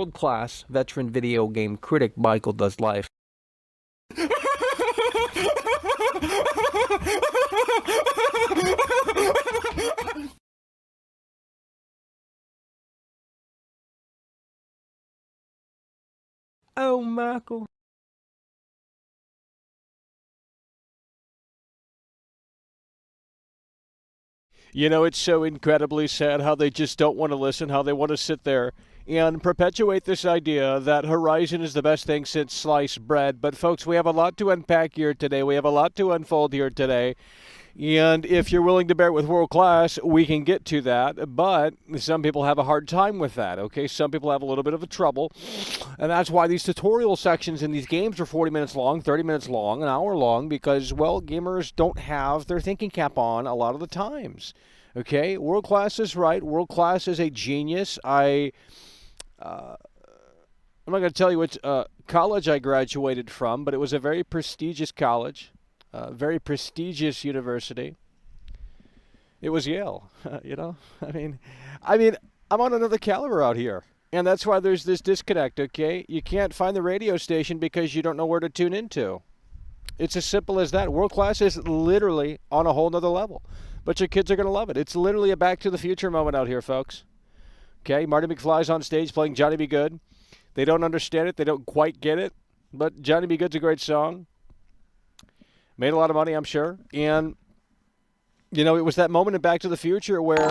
world-class veteran video game critic Michael Does Life. Oh, Michael. You know, it's so incredibly sad how they just don't want to listen, how they want to sit there and perpetuate this idea that Horizon is the best thing since sliced bread. But, folks, we have a lot to unpack here today. We have a lot to unfold here today. And if you're willing to bear it with world class, we can get to that. But some people have a hard time with that, okay? Some people have a little bit of a trouble. And that's why these tutorial sections in these games are 40 minutes long, 30 minutes long, an hour long, because, well, gamers don't have their thinking cap on a lot of the times. Okay? World class is right. World class is a genius. I'm not going to tell you which college I graduated from, but it was a very prestigious college. Very prestigious university. It was Yale, you know. I mean, I'm on another caliber out here, and that's why there's this disconnect. Okay, you can't find the radio station because you don't know where to tune into. It's as simple as that. World class is literally on a whole nother level, but your kids are gonna love it. It's literally a Back to the Future moment out here, folks. Okay, Marty McFly's on stage playing Johnny B. Good. They don't understand it. They don't quite get it, but Johnny B. Good's a great song. Made a lot of money, I'm sure. And, you know, it was that moment in Back to the Future where...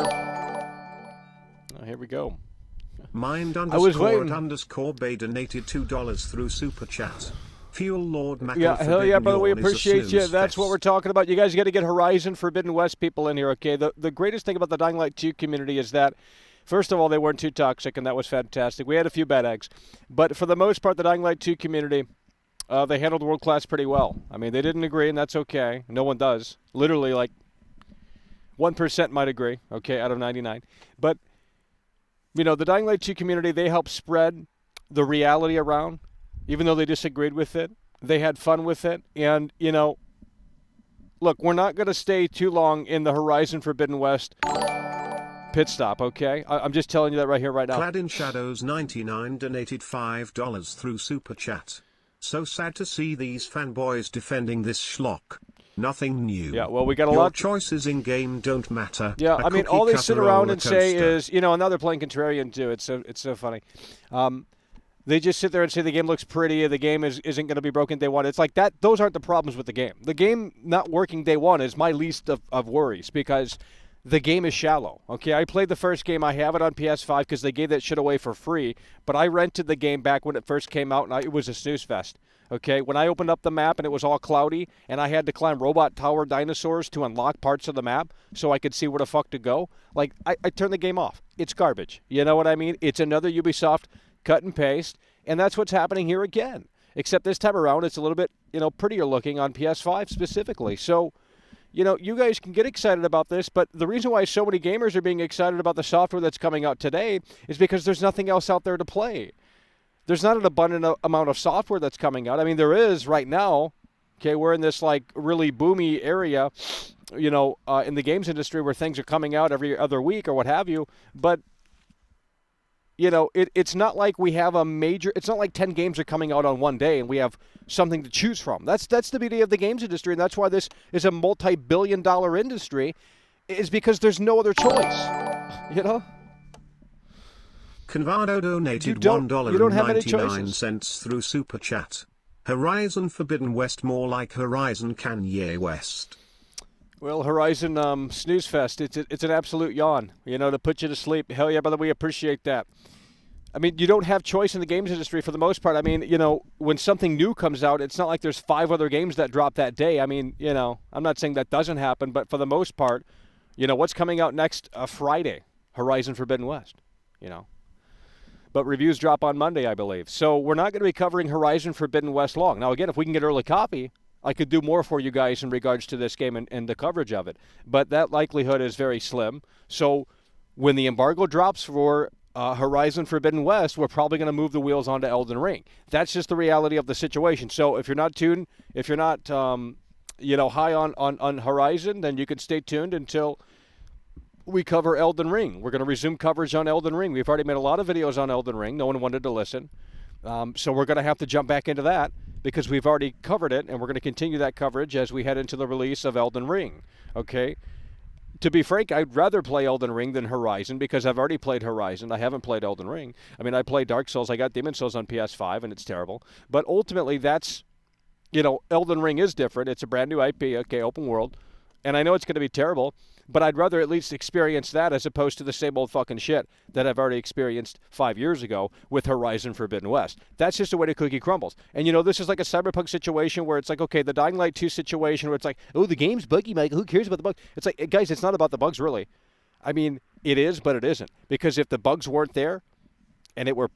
Oh, here we go. Mind underscore Bay donated $2 through Super Chat. Fuel Lord Mac. Yeah, hell yeah, brother. We appreciate you. That's what we're talking about. You guys got to get Horizon Forbidden West people in here, okay? The greatest thing about the Dying Light 2 community is that, first of all, they weren't too toxic, and that was fantastic. We had a few bad eggs. But for the most part, the Dying Light 2 community... they handled world class pretty well. I mean, they didn't agree, and that's okay. No one does. Literally, like 1% might agree, okay, out of 99. But, you know, the Dying Light 2 community, they helped spread the reality around, even though they disagreed with it. They had fun with it. And, you know, look, we're not going to stay too long in the Horizon Forbidden West pit stop, okay? I'm just telling you that right here, right now. Clad in Shadows 99 donated $5 through Super Chat. So sad to see these fanboys defending this schlock. Nothing new. Yeah, well, we got a Your lot. choices in game don't matter. Yeah, I mean, all they sit around and say is, you know, and now they're playing contrarian too. It's so funny. They just sit there and say the game looks pretty, the game isn't going to be broken day one. It's like that. Those aren't the problems with the game. The game not working day one is my least of worries because the game is shallow. Okay, I played the first game. I have it on PS5 because they gave that shit away for free. But I rented the game back when it first came out, and it was a snooze fest. Okay, when I opened up the map and it was all cloudy, and I had to climb robot tower dinosaurs to unlock parts of the map so I could see where the fuck to go, like, I turned the game off. It's garbage. You know what I mean? It's another Ubisoft cut and paste, and that's what's happening here again. Except this time around, it's a little bit, you know, prettier looking on PS5 specifically. So, you know, you guys can get excited about this, but the reason why so many gamers are being excited about the software that's coming out today is because there's nothing else out there to play. There's not an abundant amount of software that's coming out. I mean, there is right now. Okay, we're in this, like, really boomy area, you know, in the games industry where things are coming out every other week or what have you. But, you know, it's not like we have a major – it's not like 10 games are coming out on one day and we have something to choose from. That's the beauty of the games industry, and that's why this is a multi-billion-dollar industry, is because there's no other choice, you know? Convado donated $1.99 through Super Chat. Horizon Forbidden West more like Horizon Kanye West. Well, Horizon snooze fest, it's an absolute yawn, you know, to put you to sleep. Hell yeah, brother, we appreciate that. I mean, you don't have choice in the games industry for the most part. I mean, you know, when something new comes out, it's not like there's 5 other games that drop that day. I mean, you know, I'm not saying that doesn't happen, but for the most part, you know, what's coming out next Friday? Horizon Forbidden West, you know. But reviews drop on Monday, I believe. So we're not going to be covering Horizon Forbidden West long. Now, again, if we can get early copy, I could do more for you guys in regards to this game and the coverage of it. But that likelihood is very slim. So when the embargo drops for Horizon Forbidden West, we're probably going to move the wheels onto Elden Ring. That's just the reality of the situation. So if you're not tuned, if you're not you know, high on Horizon, then you can stay tuned until we cover Elden Ring. We're going to resume coverage on Elden Ring. We've already made a lot of videos on Elden Ring. No one wanted to listen. So we're going to have to jump back into that because we've already covered it, and we're going to continue that coverage as we head into the release of Elden Ring. Okay? To be frank, I'd rather play Elden Ring than Horizon because I've already played Horizon. I haven't played Elden Ring. I mean, I played Dark Souls. I got Demon Souls on PS5, and it's terrible. But ultimately, that's, Elden Ring is different. It's a brand new IP, okay, open world. And I know it's going to be terrible, but I'd rather at least experience that as opposed to the same old fucking shit that I've already experienced 5 years ago with Horizon Forbidden West. That's just the way the cookie crumbles. And, this is like a Cyberpunk situation where it's like, okay, the Dying Light 2 situation where it's like, oh, the game's buggy, Mike. Who cares about the bugs? It's like, guys, it's not about the bugs, really. I mean, it is, but it isn't. Because if the bugs weren't there and it were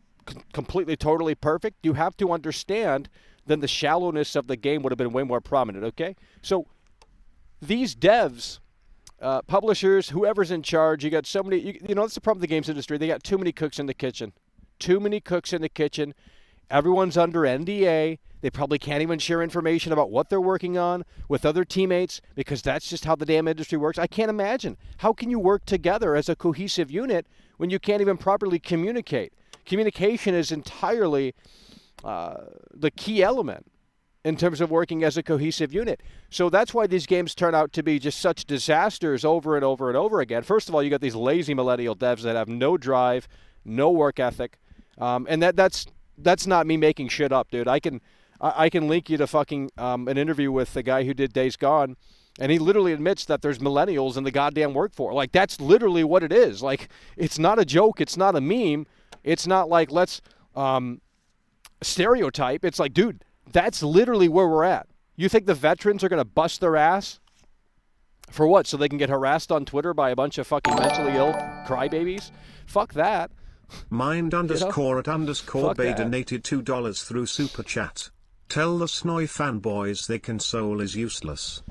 completely, totally perfect, you have to understand then the shallowness of the game would have been way more prominent, okay? So these devs, publishers, whoever's in charge, you got so many, that's the problem with the games industry. They got too many cooks in the kitchen. Too many cooks in the kitchen. Everyone's under NDA. They probably can't even share information about what they're working on with other teammates because that's just how the damn industry works. I can't imagine. How can you work together as a cohesive unit when you can't even properly communicate? Communication is entirely the key element in terms of working as a cohesive unit. So that's why these games turn out to be just such disasters over and over and over again. First of all, you got these lazy millennial devs that have no drive, no work ethic, and that's not me making shit up, dude. I can link you to fucking an interview with the guy who did Days Gone, and he literally admits that there's millennials in the goddamn workforce. Like, that's literally what it is. Like, it's not a joke. It's not a meme. It's not like, let's stereotype. It's like, dude, that's literally where we're at. You think the veterans are going to bust their ass? For what? So they can get harassed on Twitter by a bunch of fucking mentally ill crybabies? Fuck that. Mind underscore at underscore Fuck Bay that. donated $2 through Super Chat. Tell the Snoy fanboys their console is useless.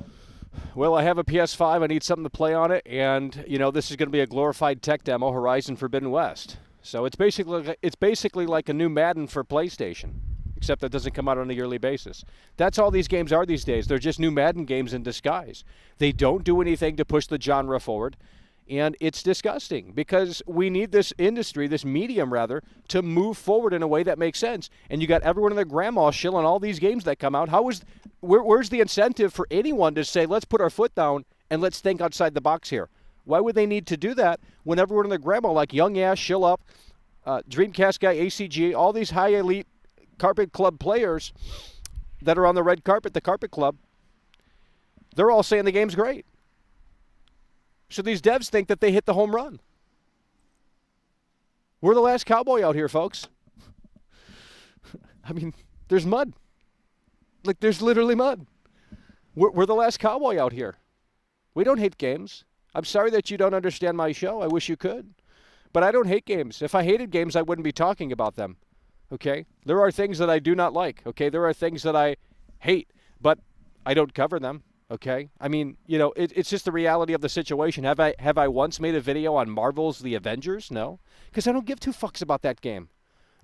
Well, I have a PS5. I need something to play on it. And, this is going to be a glorified tech demo, Horizon Forbidden West. So it's basically like a new Madden for PlayStation, except that doesn't come out on a yearly basis. That's all these games are these days. They're just new Madden games in disguise. They don't do anything to push the genre forward, and it's disgusting because we need this industry, this medium rather, to move forward in a way that makes sense. And you got everyone and their grandma shilling all these games that come out. Where's the incentive for anyone to say, let's put our foot down and let's think outside the box here? Why would they need to do that when everyone and their grandma, like Young Ass, Shill Up, Dreamcast Guy, ACG, all these high elite Carpet Club players that are on the red carpet, the Carpet Club, they're all saying the game's great. So these devs think that they hit the home run. We're the last cowboy out here, folks. I mean, there's mud. Like, there's literally mud. We're the last cowboy out here. We don't hate games. I'm sorry that you don't understand my show. I wish you could. But I don't hate games. If I hated games, I wouldn't be talking about them. Okay? There are things that I do not like. Okay? There are things that I hate, but I don't cover them. Okay? I mean, it's just the reality of the situation. Have I once made a video on Marvel's The Avengers? No. Because I don't give two fucks about that game.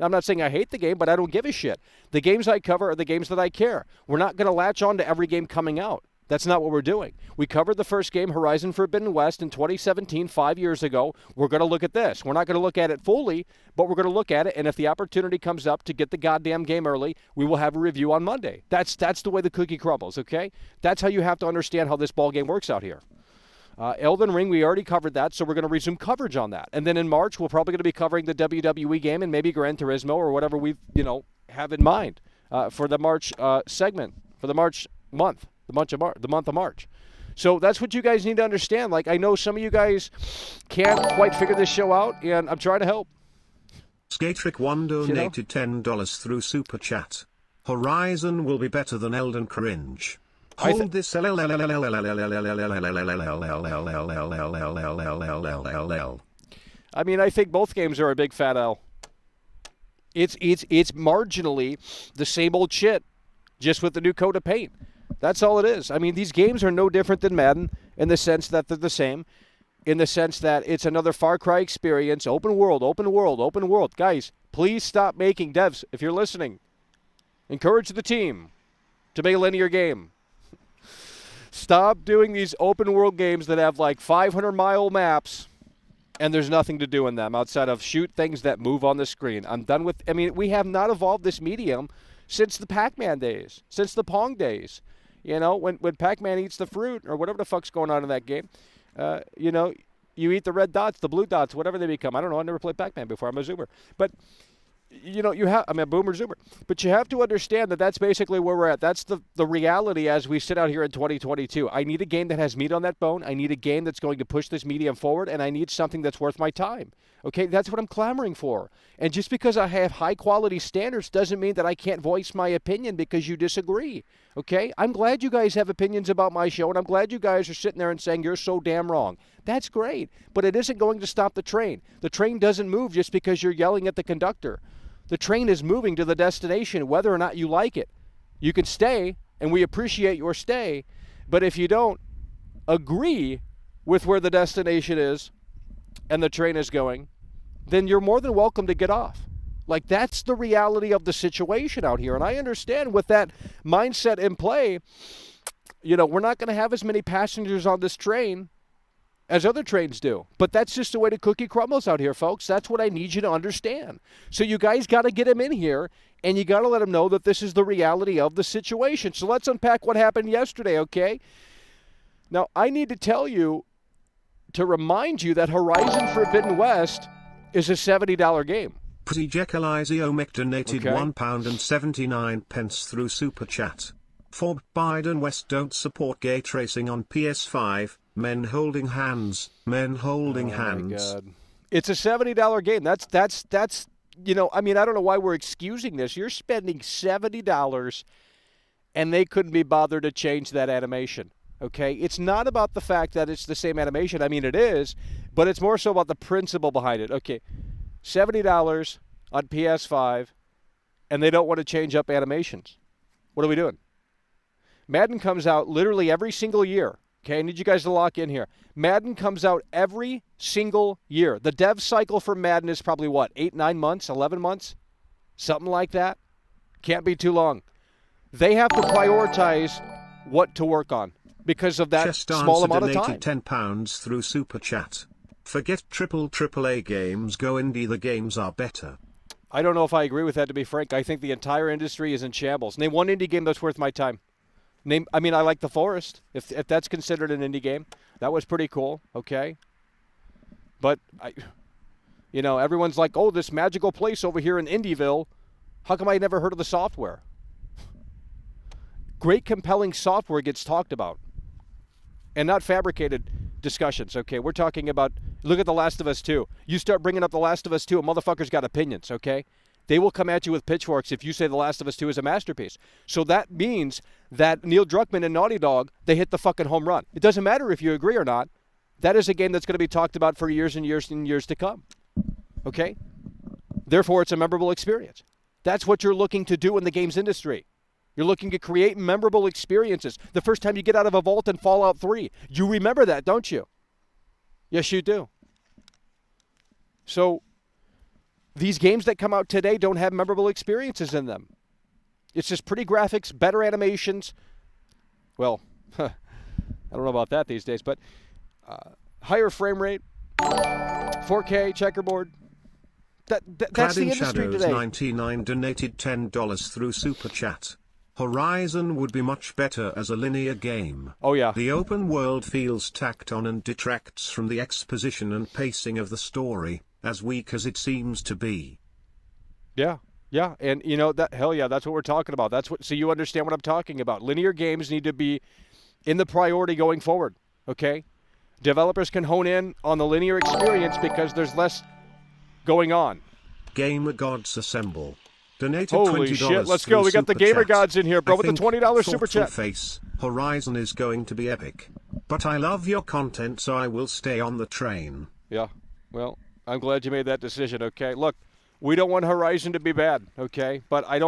I'm not saying I hate the game, but I don't give a shit. The games I cover are the games that I care. We're not going to latch on to every game coming out. That's not what we're doing. We covered the first game, Horizon Forbidden West, in 2017, 5 years ago. We're going to look at this. We're not going to look at it fully, but we're going to look at it, and if the opportunity comes up to get the goddamn game early, we will have a review on Monday. That's the way the cookie crumbles, okay? That's how you have to understand how this ball game works out here. Elden Ring, we already covered that, so we're going to resume coverage on that. And then in March, we're probably going to be covering the WWE game and maybe Gran Turismo or whatever we have in mind for the March segment, for the March month. The month of March. So that's what you guys need to understand. Like, I know some of you guys can't quite figure this show out, and I'm trying to help. Skatrick1 donated $10 through Super Chat. Horizon will be better than Elden Cringe. Hold this. I mean, I think both games are a big fat L. It's marginally the same old shit, just with the new coat of paint. That's all it is. I mean, these games are no different than Madden in the sense that they're the same, in the sense that it's another Far Cry experience, open world, open world, open world. Guys, please stop making devs, if you're listening. Encourage the team to make a linear game. Stop doing these open world games that have like 500-mile maps and there's nothing to do in them outside of shoot things that move on the screen. I'm done with. I mean, we have not evolved this medium since the Pac-Man days, since the Pong days. You know, when Pac-Man eats the fruit or whatever the fuck's going on in that game, you know, you eat the red dots, the blue dots, whatever they become. I don't know. I never played Pac-Man before. I'm a Zoomer. But, you know, I'm a Boomer Zoomer. But you have to understand that that's basically where we're at. That's the reality as we sit out here in 2022. I need a game that has meat on that bone. I need a game that's going to push this medium forward, and I need something that's worth my time. Okay, that's what I'm clamoring for. And just because I have high-quality standards doesn't mean that I can't voice my opinion because you disagree. Okay, I'm glad you guys have opinions about my show, and I'm glad you guys are sitting there and saying you're so damn wrong. That's great, but it isn't going to stop the train. The train doesn't move just because you're yelling at the conductor. The train is moving to the destination whether or not you like it. You can stay, and we appreciate your stay, but if you don't agree with where the destination is and the train is going, then you're more than welcome to get off. Like, that's the reality of the situation out here. And I understand with that mindset in play, you know, we're not going to have as many passengers on this train as other trains do. But that's just the way the cookie crumbles out here, folks. That's what I need you to understand. So you guys got to get them in here, and you got to let them know that this is the reality of the situation. So let's unpack what happened yesterday, okay? Now, I need to tell you, to remind you that Horizon Forbidden West is a $70 game. Pretty Jekyll Omek donated Okay. £1.79 through Super Chat. For Biden West don't support gay tracing on PS5. Men holding hands. Men holding hands. My God. It's a $70 game. That's you know, I mean, I don't know why we're excusing this. You're spending $70 and they couldn't be bothered to change that animation. Okay? It's not about the fact that it's the same animation. I mean, it is, but it's more so about the principle behind it. Okay. $70 on PS5 and they don't want to change up animations. What are we doing? Madden comes out literally every single year. Okay, I need you guys to lock in here. Madden comes out every single year. The dev cycle for Madden is probably what, 8, 9 months, 11 months? Something like that. Can't be too long. They have to prioritize what to work on because of that small amount of time. £10 through Super Chat. Forget AAA games, go indie, the games are better. I don't know if I agree with that, to be frank. I think the entire industry is in shambles. Name one indie game that's worth my time. I mean, I like The Forest, if that's considered an indie game. That was pretty cool, okay? But, you know, everyone's like, oh, this magical place over here in Indieville. How come I never heard of the software? Great, compelling software gets talked about. And not fabricated discussions, okay? We're talking about, look at The Last of Us 2. You start bringing up The Last of Us 2, a motherfucker's got opinions, okay? They will come at you with pitchforks if you say The Last of Us 2 is a masterpiece. So that means that Neil Druckmann and Naughty Dog, they hit the fucking home run. It doesn't matter if you agree or not. That is a game that's going to be talked about for years and years and years to come. Okay? Therefore, it's a memorable experience. That's what you're looking to do in the games industry. You're looking to create memorable experiences. The first time you get out of a vault in Fallout 3, you remember that, don't you? Yes, you do. So these games that come out today don't have memorable experiences in them. It's just pretty graphics, better animations. Well, I don't know about that these days, but higher frame rate, 4K, checkerboard. That's the industry Shadows today. 99 donated $10 through Super Chat. Horizon would be much better as a linear game. Oh, yeah. The open world feels tacked on and detracts from the exposition and pacing of the story, as weak as it seems to be. Yeah, and you know that, hell yeah, that's what we're talking about. So you understand what I'm talking about. Linear games need to be in the priority going forward. Okay, developers can hone in on the linear experience because there's less going on. Gamer Gods Assemble. Donated Holy $20 shit, let's go. We got the Super Gamer Chat. Gods in here, bro, I with the think, $20 Super thoughtful Chat. Face, Horizon is going to be epic. But I love your content, so I will stay on the train. Yeah, well, I'm glad you made that decision, okay? Look, we don't want Horizon to be bad, okay? But I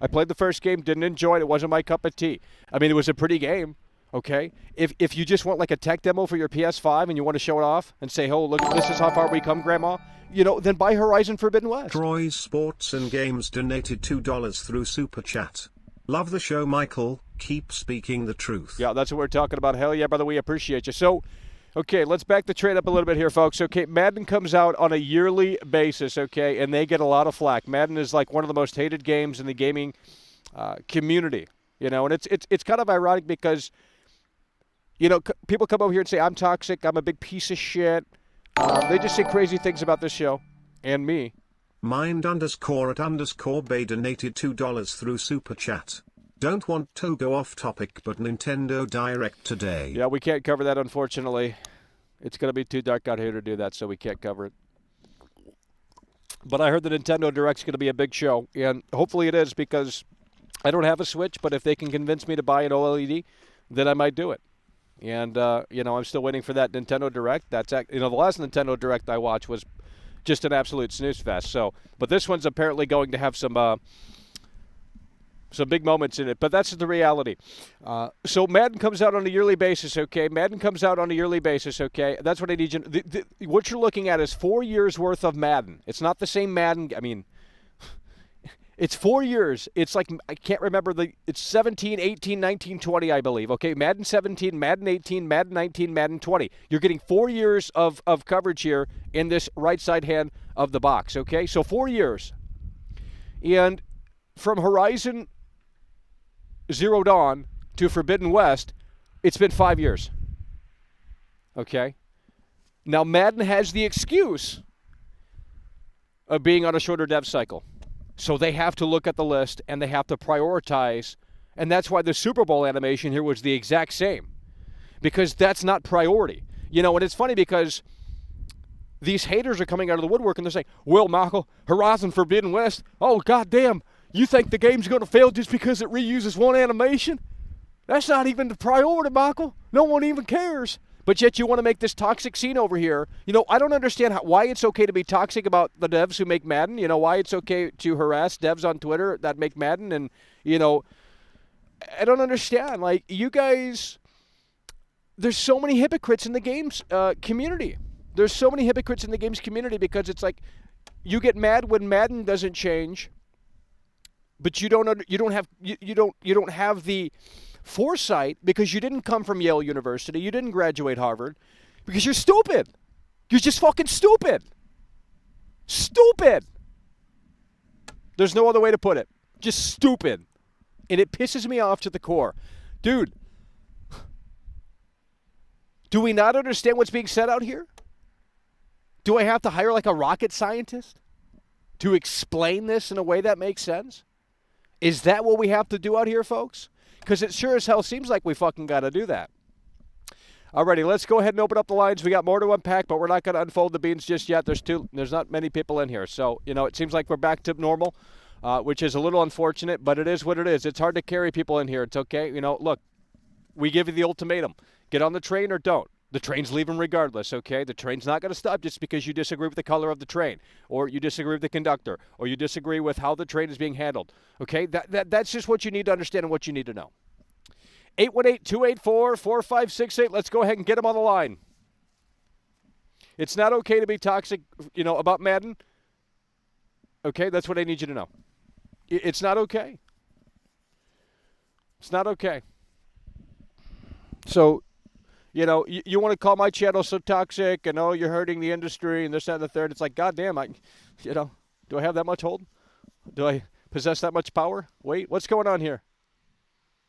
played the first game, didn't enjoy it. It wasn't my cup of tea. I mean, it was a pretty game, okay? If you just want like a tech demo for your PS5 and you want to show it off and say, oh, look, this is how far we come, Grandma, you know, then buy Horizon Forbidden West. Troy's Sports and Games donated $2 through Super Chat. Love the show, Michael. Keep speaking the truth. Yeah, that's what we're talking about. Hell yeah, brother, we appreciate you. So Okay, let's back the trade up a little bit here, folks. Okay, Madden comes out on a yearly basis, okay, and they get a lot of flack. Madden is like one of the most hated games in the gaming community, you know, and it's kind of ironic because, you know, people come over here and say, I'm toxic, I'm a big piece of shit. They just say crazy things about this show and me. Mind_at_Bay donated $2 through Super Chat. Don't want to go off topic, but Nintendo Direct today. Yeah, we can't cover that, unfortunately. It's going to be too dark out here to do that, so we can't cover it. But I heard the Nintendo Direct's going to be a big show, and hopefully it is because I don't have a Switch, but if they can convince me to buy an OLED, then I might do it. And, you know, I'm still waiting for that Nintendo Direct. You know, the last Nintendo Direct I watched was just an absolute snooze fest. So, but this one's apparently going to have some big moments in it. But that's the reality. So Madden comes out on a yearly basis, okay? Madden comes out on a yearly basis, okay? That's what I need you. What you're looking at is 4 years worth of Madden. It's not the same Madden. I mean, it's 4 years. It's like, I can't remember it's 17, 18, 19, 20, I believe. Okay, Madden 17, Madden 18, Madden 19, Madden 20. You're getting 4 years of coverage here in this right side hand of the box, okay? So 4 years. And from Horizon Zero Dawn to Forbidden West, it's been 5 years. Okay? Now, Madden has the excuse of being on a shorter dev cycle. So they have to look at the list, and they have to prioritize. And that's why the Super Bowl animation here was the exact same. Because that's not priority. You know, and it's funny because these haters are coming out of the woodwork, and they're saying, well, Michael, Horizon Forbidden West, oh, goddamn, you think the game's going to fail just because it reuses one animation? That's not even the priority, Michael. No one even cares. But yet you want to make this toxic scene over here. You know, I don't understand why it's okay to be toxic about the devs who make Madden. You know, why it's okay to harass devs on Twitter that make Madden. And, you know, I don't understand. Like, you guys, there's so many hypocrites in the games community. There's so many hypocrites in the games community because it's like you get mad when Madden doesn't change, but you don't have the foresight because you didn't come from Yale University, you didn't graduate Harvard, because you're stupid. You're just fucking stupid. Stupid. There's no other way to put it. Just stupid. And it pisses me off to the core. Dude, do we not understand what's being said out here? Do I have to hire like a rocket scientist to explain this in a way that makes sense? Is that what we have to do out here, folks? Because it sure as hell seems like we fucking got to do that. Alrighty, let's go ahead and open up the lines. We got more to unpack, but we're not going to unfold the beans just yet. There's not many people in here. So, you know, it seems like we're back to normal, which is a little unfortunate, but it is what it is. It's hard to carry people in here. It's okay. You know, look, we give you the ultimatum. Get on the train or don't. The train's leaving regardless, okay? The train's not going to stop just because you disagree with the color of the train, or you disagree with the conductor, or you disagree with how the train is being handled, okay? That's just what you need to understand and what you need to know. 818-284-4568. Let's go ahead and get them on the line. It's not okay to be toxic, you know, about Madden. Okay, that's what I need you to know. It's not okay. It's not okay. So, you know, you want to call my channel so toxic and, oh, you're hurting the industry and this, that, and the third. It's like, goddamn, do I have that much hold? Do I possess that much power? Wait, what's going on here?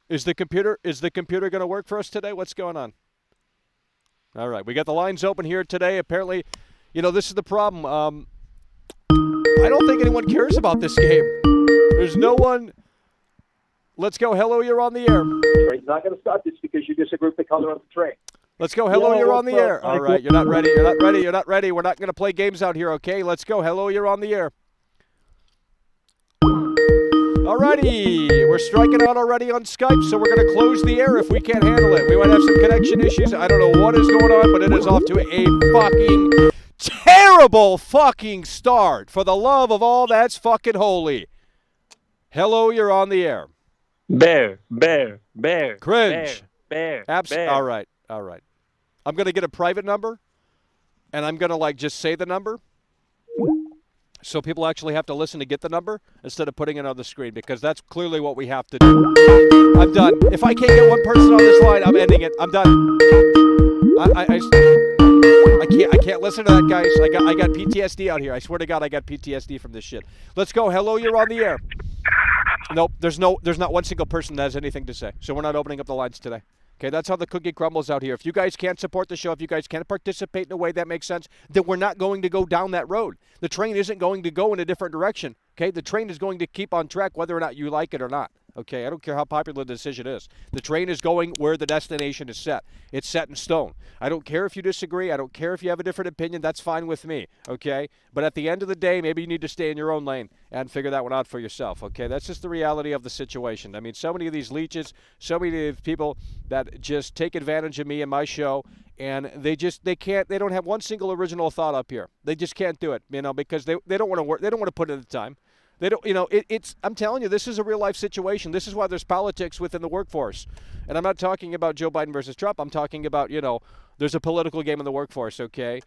Is the computer going to work for us today? What's going on? All right, we got the lines open here today. Apparently, you know, this is the problem. I don't think anyone cares about this game. There's no one. Let's go. Hello, you're on the air. Train's not going to stop just because you disagree with the color of the train. Let's go. Hello, you're on the air. All right, you're not ready. You're not ready. You're not ready. We're not going to play games out here, okay? Let's go. Hello, you're on the air. All righty. We're striking out already on Skype, so we're going to close the air if we can't handle it. We might have some connection issues. I don't know what is going on, but it is off to a fucking terrible fucking start. For the love of all that's fucking holy. Hello, you're on the air. Bear. Cringe. Bear. All right. I'm going to get a private number, and I'm going to, like, just say the number. So people actually have to listen to get the number instead of putting it on the screen, because that's clearly what we have to do. I'm done. If I can't get one person on this line, I'm ending it. I'm done. I can't listen to that, guys. I got PTSD out here. I swear to God, I got PTSD from this shit. Let's go. Hello, you're on the air. Nope, there's not one single person that has anything to say. So we're not opening up the lines today. Okay, that's how the cookie crumbles out here. If you guys can't support the show, if you guys can't participate in a way that makes sense, then we're not going to go down that road. The train isn't going to go in a different direction. Okay, the train is going to keep on track whether or not you like it or not. Okay, I don't care how popular the decision is. The train is going where the destination is set. It's set in stone. I don't care if you disagree. I don't care if you have a different opinion. That's fine with me. Okay, but at the end of the day, maybe you need to stay in your own lane and figure that one out for yourself. Okay, that's just the reality of the situation. I mean, so many of these leeches, so many of these people that just take advantage of me and my show, and they don't have one single original thought up here. They just can't do it, because they don't want to work. They don't want to put in the time. They don't, I'm telling you, this is a real life situation. This is why there's politics within the workforce. And I'm not talking about Joe Biden versus Trump. I'm talking about, there's a political game in the workforce, okay?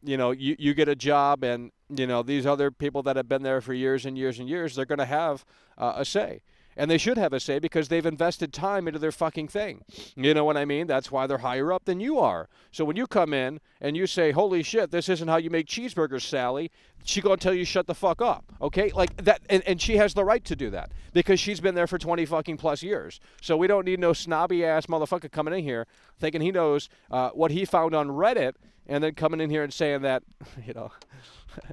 You get a job and, these other people that have been there for years and years and years, they're going to have a say. And they should have a say because they've invested time into their fucking thing. You know what I mean? That's why they're higher up than you are. So when you come in and you say, holy shit, this isn't how you make cheeseburgers, Sally, she's going to tell you shut the fuck up. Okay? Like that, and she has the right to do that because she's been there for 20 fucking plus years. So we don't need no snobby ass motherfucker coming in here thinking he knows what he found on Reddit and then coming in here and saying that,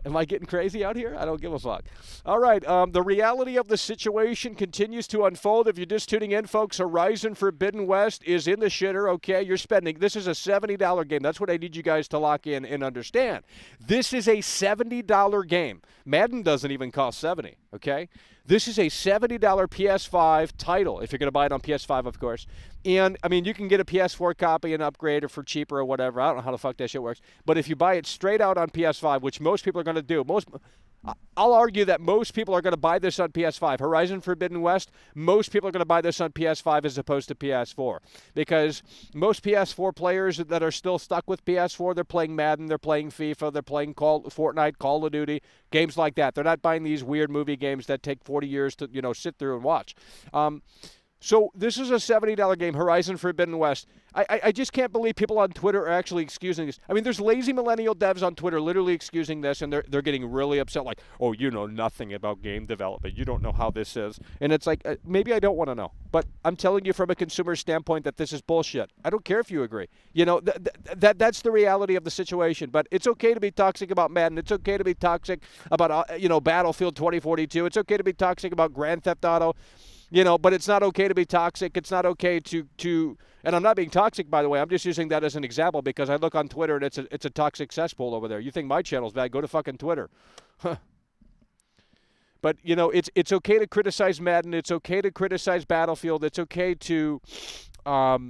am I getting crazy out here? I don't give a fuck. All right, the reality of the situation continues to unfold. If you're just tuning in, folks, Horizon Forbidden West is in the shitter, okay? This is a $70 game. That's what I need you guys to lock in and understand. This is a $70 game. Madden doesn't even cost $70, okay? This is a $70 PS5 title, if you're going to buy it on PS5, of course. And, you can get a PS4 copy and upgrade it for cheaper or whatever. I don't know how the fuck that shit works. But if you buy it straight out on PS5, which most people are going to do, I'll argue that most people are going to buy this on PS5. Horizon Forbidden West, most people are going to buy this on PS5 as opposed to PS4. Because most PS4 players that are still stuck with PS4, they're playing Madden, they're playing FIFA, they're playing Fortnite, Call of Duty, games like that. They're not buying these weird movie games that take 40 years to, sit through and watch. So this is a $70 game, Horizon Forbidden West. I just can't believe people on Twitter are actually excusing this. There's lazy millennial devs on Twitter literally excusing this, and they're getting really upset, like, oh, you know nothing about game development. You don't know how this is. And it's like, maybe I don't want to know. But I'm telling you from a consumer standpoint that this is bullshit. I don't care if you agree. That's the reality of the situation. But it's okay to be toxic about Madden. It's okay to be toxic about, Battlefield 2042. It's okay to be toxic about Grand Theft Auto. But it's not okay to be toxic. It's not okay to and I'm not being toxic, by the way. I'm just using that as an example because I look on Twitter and it's a toxic cesspool over there. You think my channel's bad? Go to fucking Twitter. Huh. But, it's okay to criticize Madden. It's okay to criticize Battlefield. It's okay to, have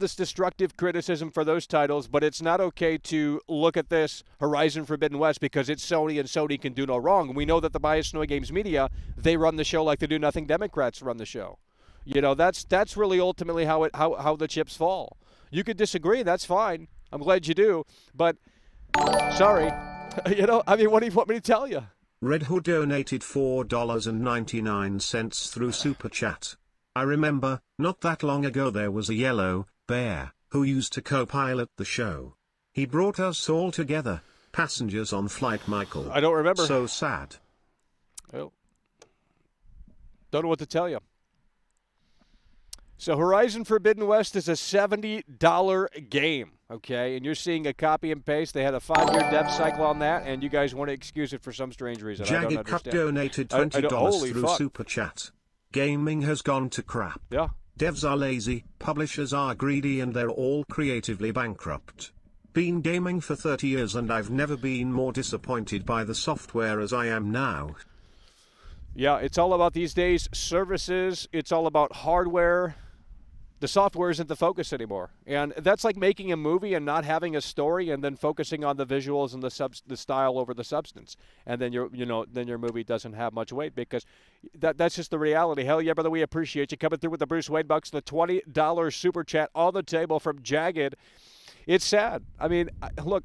this destructive criticism for those titles, but it's not okay to look at this Horizon Forbidden West because it's Sony and Sony can do no wrong. And we know that the Bias Noy Games media, they run the show like the Do Nothing Democrats run the show. That's really ultimately how the chips fall. You could disagree, that's fine. I'm glad you do, but sorry. What do you want me to tell you? Red Hood donated $4.99 through Super Chat. I remember, not that long ago there was a yellow bear who used to co-pilot the show. He brought us all together, passengers on Flight Michael. I don't remember. So sad. Oh. Don't know what to tell you. So Horizon Forbidden West is a $70 game, okay? And you're seeing a copy and paste. They had a 5-year dev cycle on that, and you guys want to excuse it for some strange reason. I don't Jagged understand. Cut donated $20 through Super Chat. Gaming has gone to crap. Yeah. Devs are lazy, publishers are greedy, and they're all creatively bankrupt. Been gaming for 30 years and I've never been more disappointed by the software as I am now. Yeah, it's all about these days services. It's all about hardware. The software isn't the focus anymore. And that's like making a movie and not having a story and then focusing on the visuals and the style over the substance. And then your movie doesn't have much weight because that's just the reality. Hell yeah, brother, we appreciate you coming through with the Bruce Wayne bucks, the $20 super chat on the table from Jagged. It's sad. Look,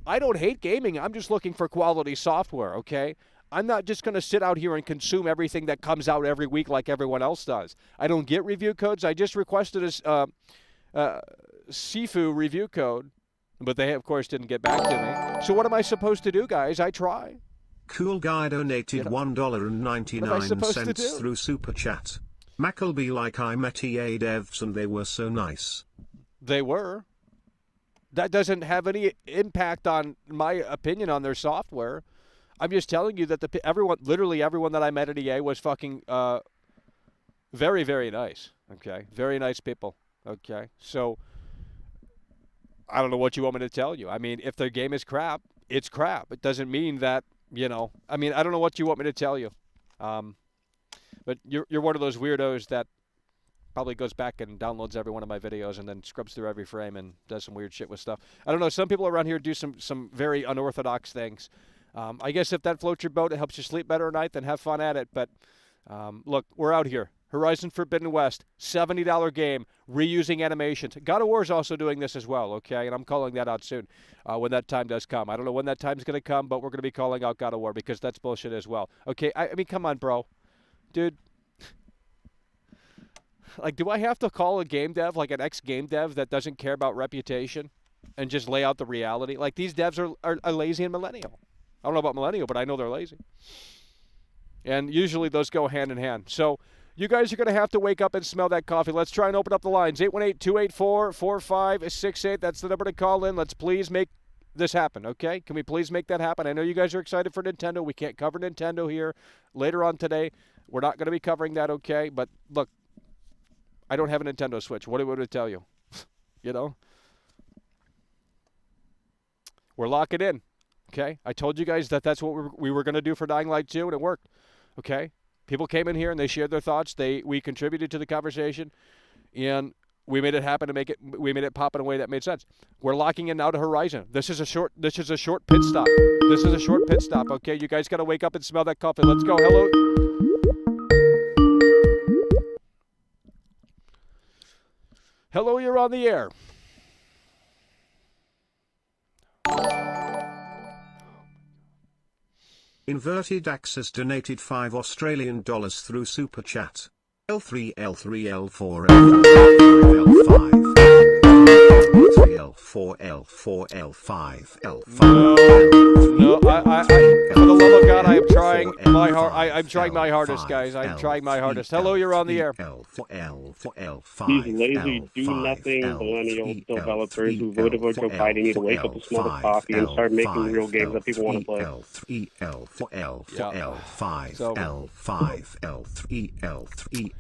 I don't hate gaming. I'm just looking for quality software, okay? I'm not just going to sit out here and consume everything that comes out every week like everyone else does. I don't get review codes. I just requested Sifu review code, but they, of course, didn't get back to me. So what am I supposed to do, guys? I try. Cool Guy donated $1.99 through Super Chat. Mac'll be like I met EA devs and they were so nice. They were. That doesn't have any impact on my opinion on their software. I'm just telling you that literally everyone that I met at EA was fucking very, very nice. Okay, very nice people. Okay, so I don't know what you want me to tell you. I mean, if their game is crap, it's crap. It doesn't mean that, I mean, I don't know what you want me to tell you. But you're one of those weirdos that probably goes back and downloads every one of my videos and then scrubs through every frame and does some weird shit with stuff. I don't know. Some people around here do some very unorthodox things. I guess if that floats your boat, it helps you sleep better at night, then have fun at it. But look, we're out here. Horizon Forbidden West, $70 game, reusing animations. God of War is also doing this as well, okay? And I'm calling that out soon when that time does come. I don't know when that time's going to come, but we're going to be calling out God of War because that's bullshit as well. Okay, I mean, come on, bro. Dude. Like, do I have to call a game dev, like an ex-game dev that doesn't care about reputation and just lay out the reality? Like, these devs are lazy and millennial. I don't know about millennial, but I know they're lazy. And usually those go hand in hand. So you guys are going to have to wake up and smell that coffee. Let's try and open up the lines. 818-284-4568. That's the number to call in. Let's please make this happen, okay? Can we please make that happen? I know you guys are excited for Nintendo. We can't cover Nintendo here later on today. We're not going to be covering that, okay? But look, I don't have a Nintendo Switch. What would it tell you? We're locking in, okay? I told you guys that that's what we were going to do for Dying Light 2, and it worked, okay? People came in here and they shared their thoughts. We contributed to the conversation, and we made it happen we made it pop in a way that made sense. We're locking in now to Horizon. This is a short pit stop. This is a short pit stop, okay? You guys got to wake up and smell that coffee. Let's go. Hello. Hello, you're on the air. Inverted Access donated $5 through Super Chat. L3, L3, L4, L4, L5, L3, L4, L4, L5, L5. No, I for the love of God, I am trying my I'm trying my hardest, guys. I'm trying my hardest. Hello, you're on the air. These lazy, do-nothing millennial developers who voted for Joe Biden need to wake up and smell the coffee and start making real games that people want to play. L3, L4, L4, L5, L5, L3, L3,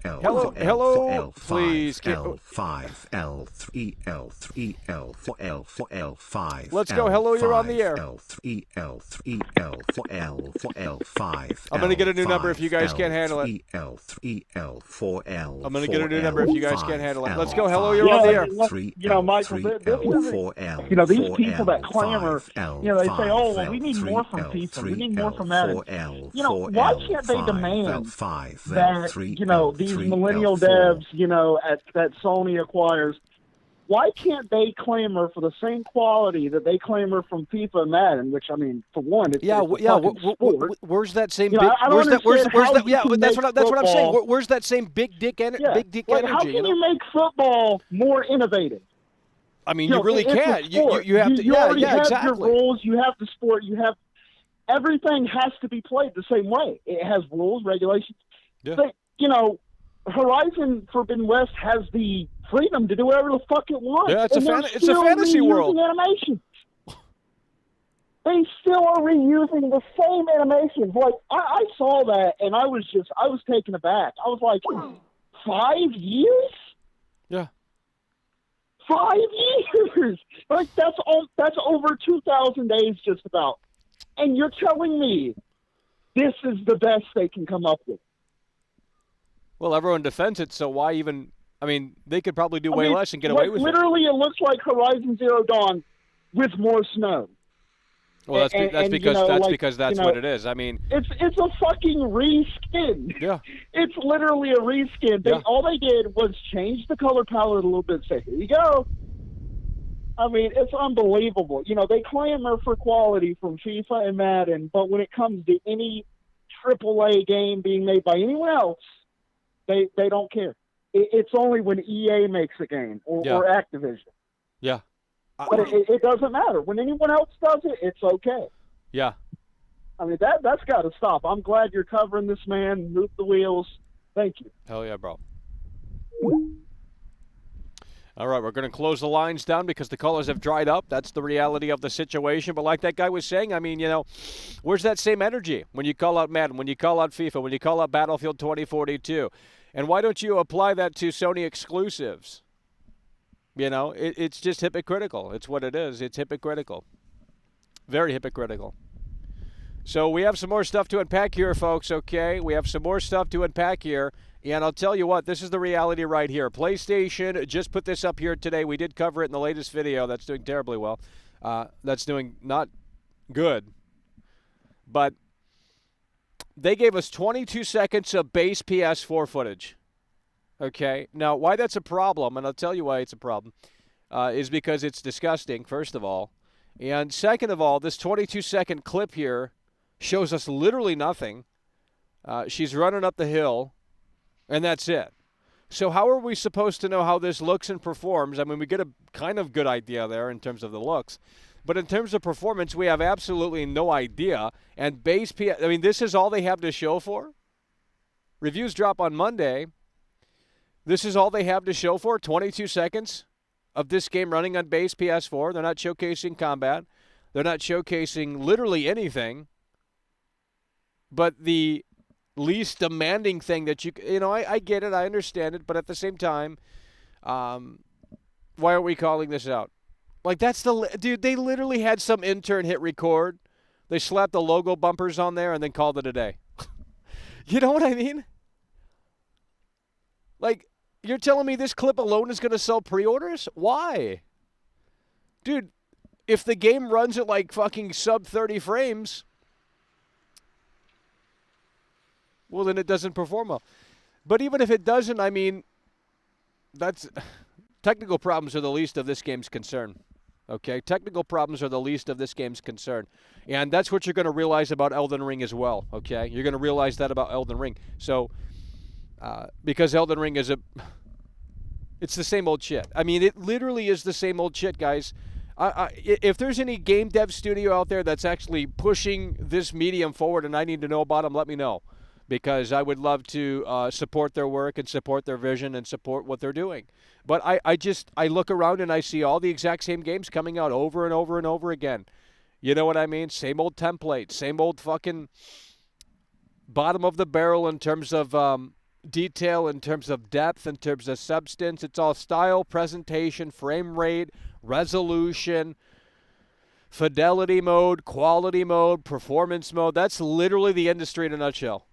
Hello, please. L5, L3, L3, L4, L4, L5. Let's go. Hello, you're on the air. L3, L3, L4, L4, L5. I'm gonna get a new number if you guys can't handle it. L3, L4, L4. I'm gonna get a new number if you guys can't handle it. Let's go. Hello, you're on the air. Michael, this is, these people that clamor, they say, oh, well, we need more from FIFA. We need more from that. Why can't they demand that, these millennial devs, that Sony acquires, why can't they clamor for the same quality that they clamor from FIFA and Madden? Which, I mean, for one, it's where's that same big? Where's that? Yeah, that's what I'm saying. Where's that same big dick energy? How can you make football more innovative? I mean, you really can't. You have to. You already have exactly. your rules. You have the sport. You have everything has to be played the same way. It has rules, regulations. Yeah. But, Horizon Forbidden West has the freedom to do whatever the fuck it wants. Yeah, it's a fantasy world. Animations. They still are reusing the same animations. Like, I saw that, and I was taken aback. I was like, 5 years? Yeah. 5 years! Like, that's over 2,000 days just about. And you're telling me this is the best they can come up with. Well, everyone defends it, so why even... I mean, they could probably do way less and get away with literally, it looks like Horizon Zero Dawn with more snow. Well, that's because that's what it is. I mean... It's a fucking reskin. Yeah. It's literally a reskin. All they did was change the color palette a little bit, say, here you go. I mean, it's unbelievable. They clamor for quality from FIFA and Madden, but when it comes to any AAA game being made by anyone else, they don't care. It's only when EA makes a game or Activision. Yeah. But it doesn't matter. When anyone else does it, it's okay. Yeah. I mean, that's got to stop. I'm glad you're covering this man. Move the wheels. Thank you. Hell yeah, bro. All right, we're going to close the lines down because the callers have dried up. That's the reality of the situation. But like that guy was saying, I mean, you know, where's that same energy when you call out Madden, when you call out FIFA, when you call out Battlefield 2042? And why don't you apply that to Sony exclusives? You know, it's just hypocritical. It's what it is. It's hypocritical. Very hypocritical. So we have some more stuff to unpack here, folks, okay? We have some more stuff to unpack here. And I'll tell you what, this is the reality right here. PlayStation just put this up here today. We did cover it in the latest video. That's doing terribly well. That's doing not good. But they gave us 22 seconds of base PS4 footage. Okay? Now, why that's a problem, and I'll tell you why it's a problem, is because it's disgusting, first of all. And second of all, this 22-second clip here shows us literally nothing. She's running up the hill. And that's it. So how are we supposed to know how this looks and performs? I mean, we get a kind of good idea there in terms of the looks. But in terms of performance, we have absolutely no idea. And I mean, this is all they have to show for? Reviews drop on Monday. This is all they have to show for? 22 seconds of this game running on base PS4. They're not showcasing combat. They're not showcasing literally anything. But the least demanding thing that you know, I get it, I understand it, but at the same time, why aren't we calling this out? Like, that's dude, they literally had some intern hit record, they slapped the logo bumpers on there, and then called it a day. You know what I mean? Like, you're telling me this clip alone is going to sell pre-orders? Why? Dude, if the game runs at like fucking sub 30 frames, well, then it doesn't perform well. But even if it doesn't, I mean, that's technical problems are the least of this game's concern. Okay? Technical problems are the least of this game's concern. And that's what you're going to realize about Elden Ring as well. Okay? You're going to realize that about Elden Ring. So, because Elden Ring is it's the same old shit. I mean, it literally is the same old shit, guys. If there's any game dev studio out there that's actually pushing this medium forward and I need to know about them, let me know. Because I would love to support their work and support their vision and support what they're doing. But I look around and I see all the exact same games coming out over and over and over again. You know what I mean? Same old template, same old fucking bottom of the barrel in terms of detail, in terms of depth, in terms of substance. It's all style, presentation, frame rate, resolution, fidelity mode, quality mode, performance mode. That's literally the industry in a nutshell.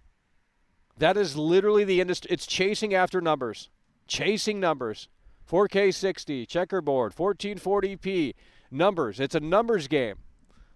That is literally the industry. It's chasing after numbers. Chasing numbers. 4K 60, checkerboard, 1440p, numbers. It's a numbers game.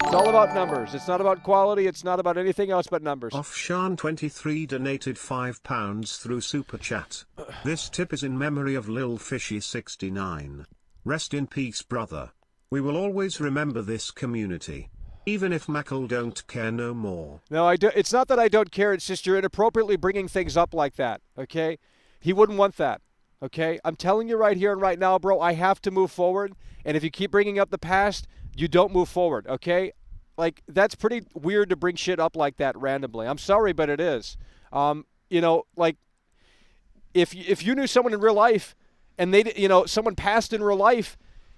It's all about numbers. It's not about quality. It's not about anything else but numbers. Offshan23 donated £5 through Super Chat. This tip is in memory of Lil Fishy69. Rest in peace, brother. We will always remember this community. Even if Mackle don't care no more. No, it's not that I don't care. It's just you're inappropriately bringing things up like that, okay? He wouldn't want that, okay? I'm telling you right here and right now, bro, I have to move forward. And if you keep bringing up the past, you don't move forward, okay? Like, that's pretty weird to bring shit up like that randomly. I'm sorry, but it is. You know, like, if you knew someone in real life and someone passed in real life,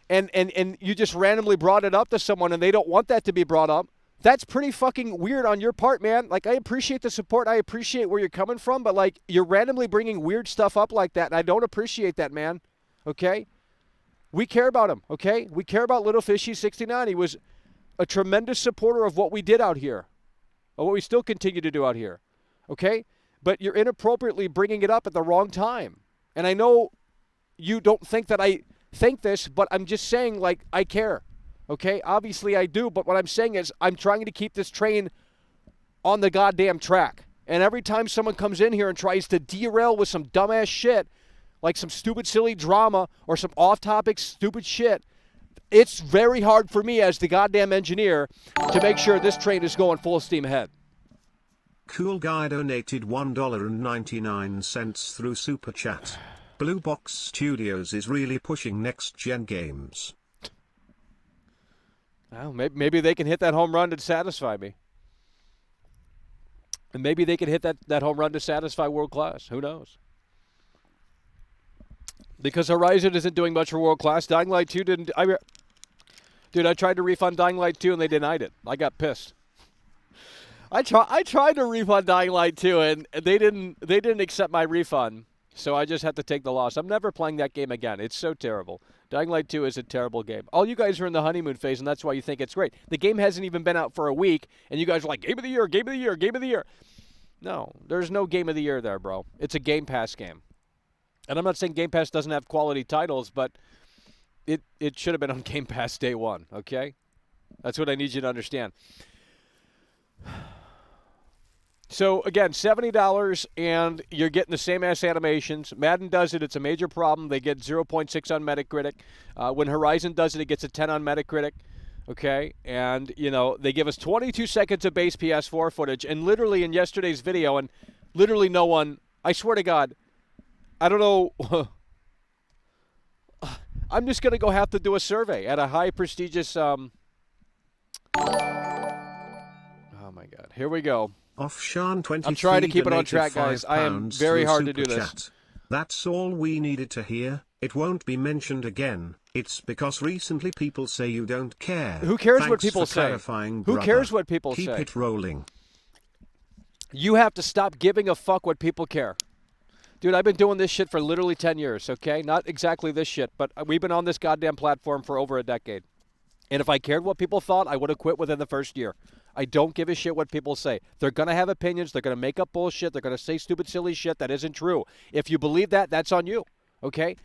and you just randomly brought it up to someone and they don't want that to be brought up, that's pretty fucking weird on your part, man. Like, I appreciate the support. I appreciate where you're coming from, but, like, you're randomly bringing weird stuff up like that, and I don't appreciate that, man. Okay? We care about him, okay? We care about Little Fishy 69. He was a tremendous supporter of what we did out here, of what we still continue to do out here, okay? But you're inappropriately bringing it up at the wrong time. And I know you don't think that I think this, but I'm just saying, like, I care, okay? Obviously I do, but what I'm saying is I'm trying to keep this train on the goddamn track. And every time someone comes in here and tries to derail with some dumbass shit, like some stupid, silly drama or some off-topic stupid shit, it's very hard for me as the goddamn engineer to make sure this train is going full steam ahead. Cool Guy donated $1.99 through Super Chat. Blue Box Studios is really pushing next-gen games. Well, maybe they can hit that home run to satisfy me. And maybe they can hit that home run to satisfy World Class. Who knows? Because Horizon isn't doing much for World Class. Dying Light 2 didn't. Dude, I tried to refund Dying Light 2 and they denied it. I got pissed. I tried to refund Dying Light 2 and they didn't accept my refund. So I just had to take the loss. I'm never playing that game again. It's so terrible. Dying Light 2 is a terrible game. All you guys are in the honeymoon phase, and that's why you think it's great. The game hasn't even been out for a week, and you guys are like, Game of the Year, Game of the Year, Game of the Year. No, there's no Game of the Year there, bro. It's a Game Pass game. And I'm not saying Game Pass doesn't have quality titles, but it should have been on Game Pass day one, okay? That's what I need you to understand. So, again, $70, and you're getting the same-ass animations. Madden does it. It's a major problem. They get 0.6 on Metacritic. When Horizon does it, it gets a 10 on Metacritic, okay? And, they give us 22 seconds of base PS4 footage. And literally in yesterday's video, and literally no one, I swear to God, I don't know. I'm just going to go have to do a survey at a high prestigious, oh, my God. Here we go. Offshan 23 I'm trying to keep it on track, guys. I am very hard to do this. Chat. That's all we needed to hear. It won't be mentioned again. It's because recently people say you don't care. Who cares Thanks what people say? Who cares what people say? Keep it rolling. You have to stop giving a fuck what people care. Dude, I've been doing this shit for literally 10 years, okay? Not exactly this shit, but we've been on this goddamn platform for over a decade. And if I cared what people thought, I would have quit within the first year. I don't give a shit what people say. They're going to have opinions. They're going to make up bullshit. They're going to say stupid, silly shit that isn't true. If you believe that, that's on you, okay?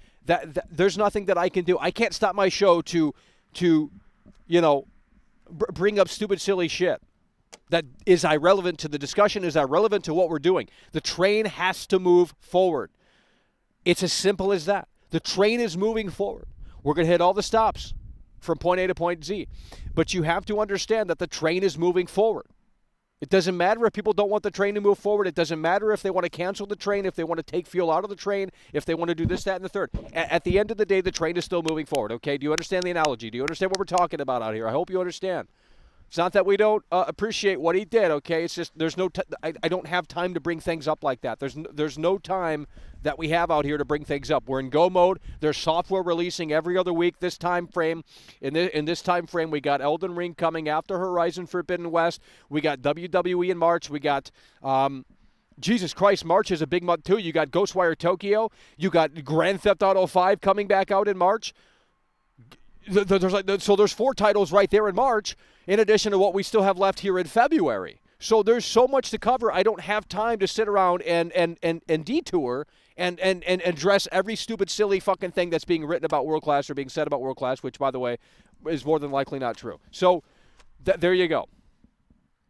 There's nothing that I can do. I can't stop my show to bring up stupid, silly shit that is irrelevant to the discussion, is irrelevant to what we're doing. The train has to move forward. It's as simple as that. The train is moving forward. We're going to hit all the stops from point A to point Z. But you have to understand that the train is moving forward. It doesn't matter if people don't want the train to move forward. It doesn't matter if they want to cancel the train, if they want to take fuel out of the train, if they want to do this, that, and the third. At the end of the day, the train is still moving forward, okay? Do you understand the analogy? Do you understand what we're talking about out here? I hope you understand. It's not that we don't appreciate what he did, okay? It's just there's no I don't have time to bring things up like that. There's no time that we have out here to bring things up. We're in go mode. There's software releasing every other week. This time frame, in this time frame, we got Elden Ring coming after Horizon Forbidden West. We got WWE in March. We got Jesus Christ, March is a big month too. You got Ghostwire Tokyo. You got Grand Theft Auto 5 coming back out in March. There's 4 titles right there in March, in addition to what we still have left here in February. So there's so much to cover. I don't have time to sit around and detour and address every stupid, silly fucking thing that's being written about World Class or being said about World Class, which, by the way, is more than likely not true. So there you go.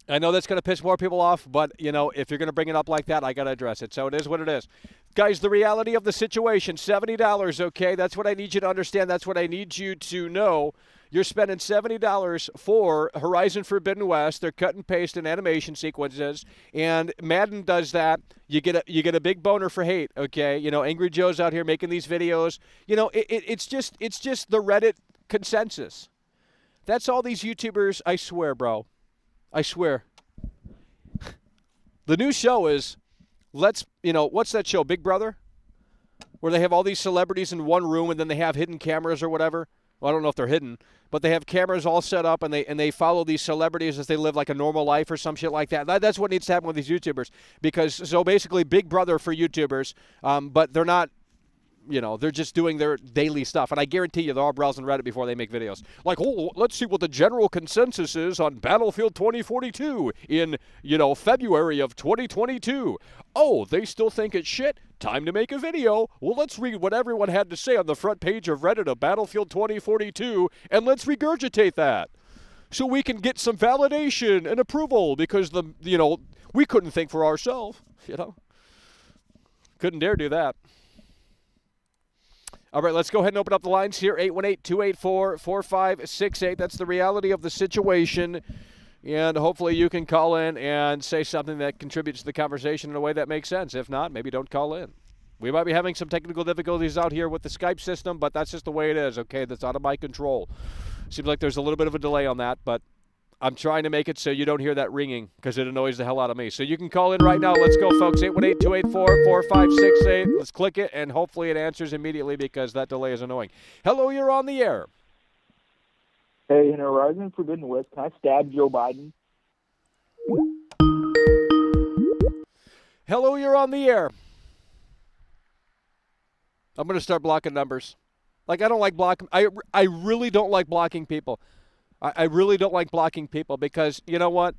I know that's going to piss more people off, but, if you're going to bring it up like that, I got to address it. So it is what it is. Guys, the reality of the situation, $70, okay? That's what I need you to understand. That's what I need you to know. You're spending $70 for Horizon Forbidden West. They're cut and paste in animation sequences, and Madden does that. You get a big boner for hate, okay? Angry Joe's out here making these videos. It's just the Reddit consensus. That's all these YouTubers. I swear, bro. I swear. The new show is, what's that show, Big Brother? Where they have all these celebrities in one room and then they have hidden cameras or whatever. Well, I don't know if they're hidden, but they have cameras all set up and they follow these celebrities as they live like a normal life or some shit like that. That's what needs to happen with these YouTubers. So basically Big Brother for YouTubers, but they're not, they're just doing their daily stuff. And I guarantee you they're all browsing Reddit before they make videos. Like, let's see what the general consensus is on Battlefield 2042 in, February of 2022. Oh, they still think it's shit? Time to make a video. Well, let's read what everyone had to say on the front page of Reddit of Battlefield 2042, and let's regurgitate that. So we can get some validation and approval because we couldn't think for ourselves, Couldn't dare do that. All right, let's go ahead and open up the lines here. 818-284-4568. That's the reality of the situation. And hopefully you can call in and say something that contributes to the conversation in a way that makes sense. If not, maybe don't call in. We might be having some technical difficulties out here with the Skype system, but that's just the way it is, okay? That's out of my control. Seems like there's a little bit of a delay on that, but I'm trying to make it so you don't hear that ringing because it annoys the hell out of me. So you can call in right now. Let's go, folks. 818-284-4568. Let's click it, and hopefully it answers immediately because that delay is annoying. Hello, you're on the air. Hey, in Horizon Forbidden West, can I stab Joe Biden? Hello, you're on the air. I'm going to start blocking numbers. Like, I don't like blocking. I really don't like blocking people. I really don't like blocking people because, you know what?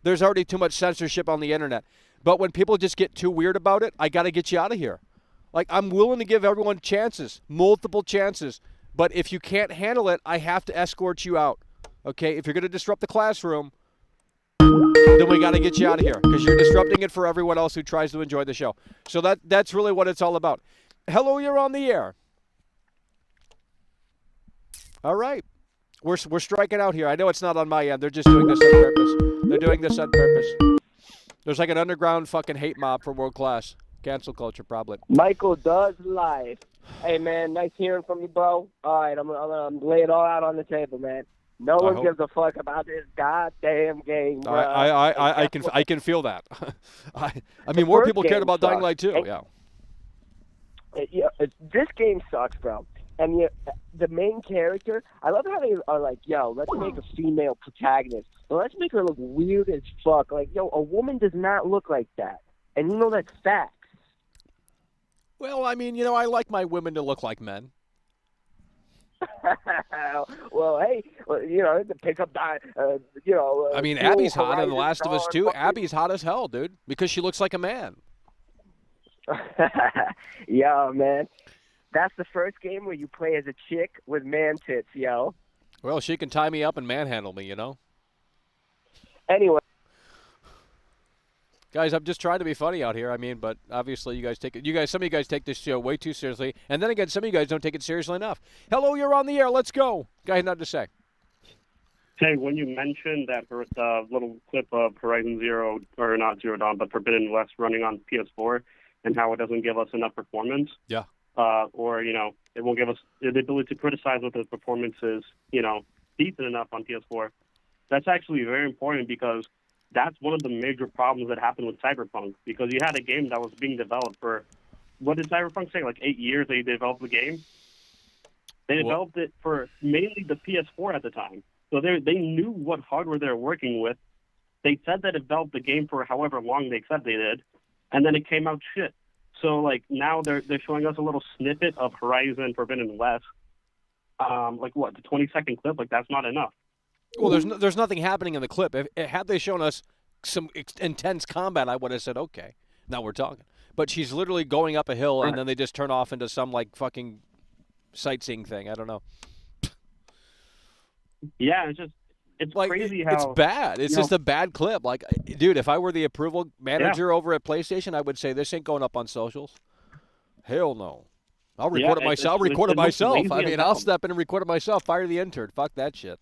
There's already too much censorship on the internet. But when people just get too weird about it, I got to get you out of here. Like, I'm willing to give everyone chances, multiple chances. But if you can't handle it, I have to escort you out. Okay? If you're going to disrupt the classroom, then we got to get you out of here because you're disrupting it for everyone else who tries to enjoy the show. So that's really what it's all about. Hello, you're on the air. All right. We're striking out here. I know it's not on my end. They're just doing this on purpose. They're doing this on purpose. There's like an underground fucking hate mob for world class. Cancel culture, probably. Michael does live. Hey, man, nice hearing from you, bro. All right, I'm gonna lay it all out on the table, man. No one gives a fuck about this goddamn game, bro. I can feel that. I mean, more people cared about Dying Light 2, yeah. This game sucks, bro. And the main character, I love how they are like, yo, let's make a female protagonist. But let's make her look weird as fuck. Like, yo, a woman does not look like that. And you know that's facts. Well, I mean, I like my women to look like men. Well, hey, the pickup, I mean, Abby's hot in The Last of Us 2. Abby's hot as hell, dude, because she looks like a man. Yeah, man. That's the first game where you play as a chick with man tits, yo. Well, she can tie me up and manhandle me, Anyway. Guys, I'm just trying to be funny out here. I mean, but obviously some of you guys take this show way too seriously. And then again, some of you guys don't take it seriously enough. Hello, you're on the air. Let's go. Guy had nothing to say. Hey, when you mentioned that little clip of Horizon Zero, or not Zero Dawn, but Forbidden West running on PS4 and how it doesn't give us enough performance. Yeah. Or, it won't give us the ability to criticize what the performance is, decent enough on PS4. That's actually very important because that's one of the major problems that happened with Cyberpunk, because you had a game that was being developed for, what did Cyberpunk say, like 8 years they developed the game? They developed it for mainly the PS4 at the time. So they knew what hardware they were working with. They said they developed the game for however long they said they did, and then it came out shit. So, like, now they're showing us a little snippet of Horizon Forbidden West. The 20-second clip? Like, that's not enough. Well, there's nothing happening in the clip. Had they shown us some intense combat, I would have said, okay, now we're talking. But she's literally going up a hill, and then they just turn off into some, like, fucking sightseeing thing. I don't know. Yeah, it's like, crazy how... It's bad. It's just a bad clip. Like, dude, if I were the approval manager over at PlayStation, I would say this ain't going up on socials. Hell no. I'll record it myself. I'll record it myself. I mean, I'll step in and record it myself. Fire the intern. Fuck that shit.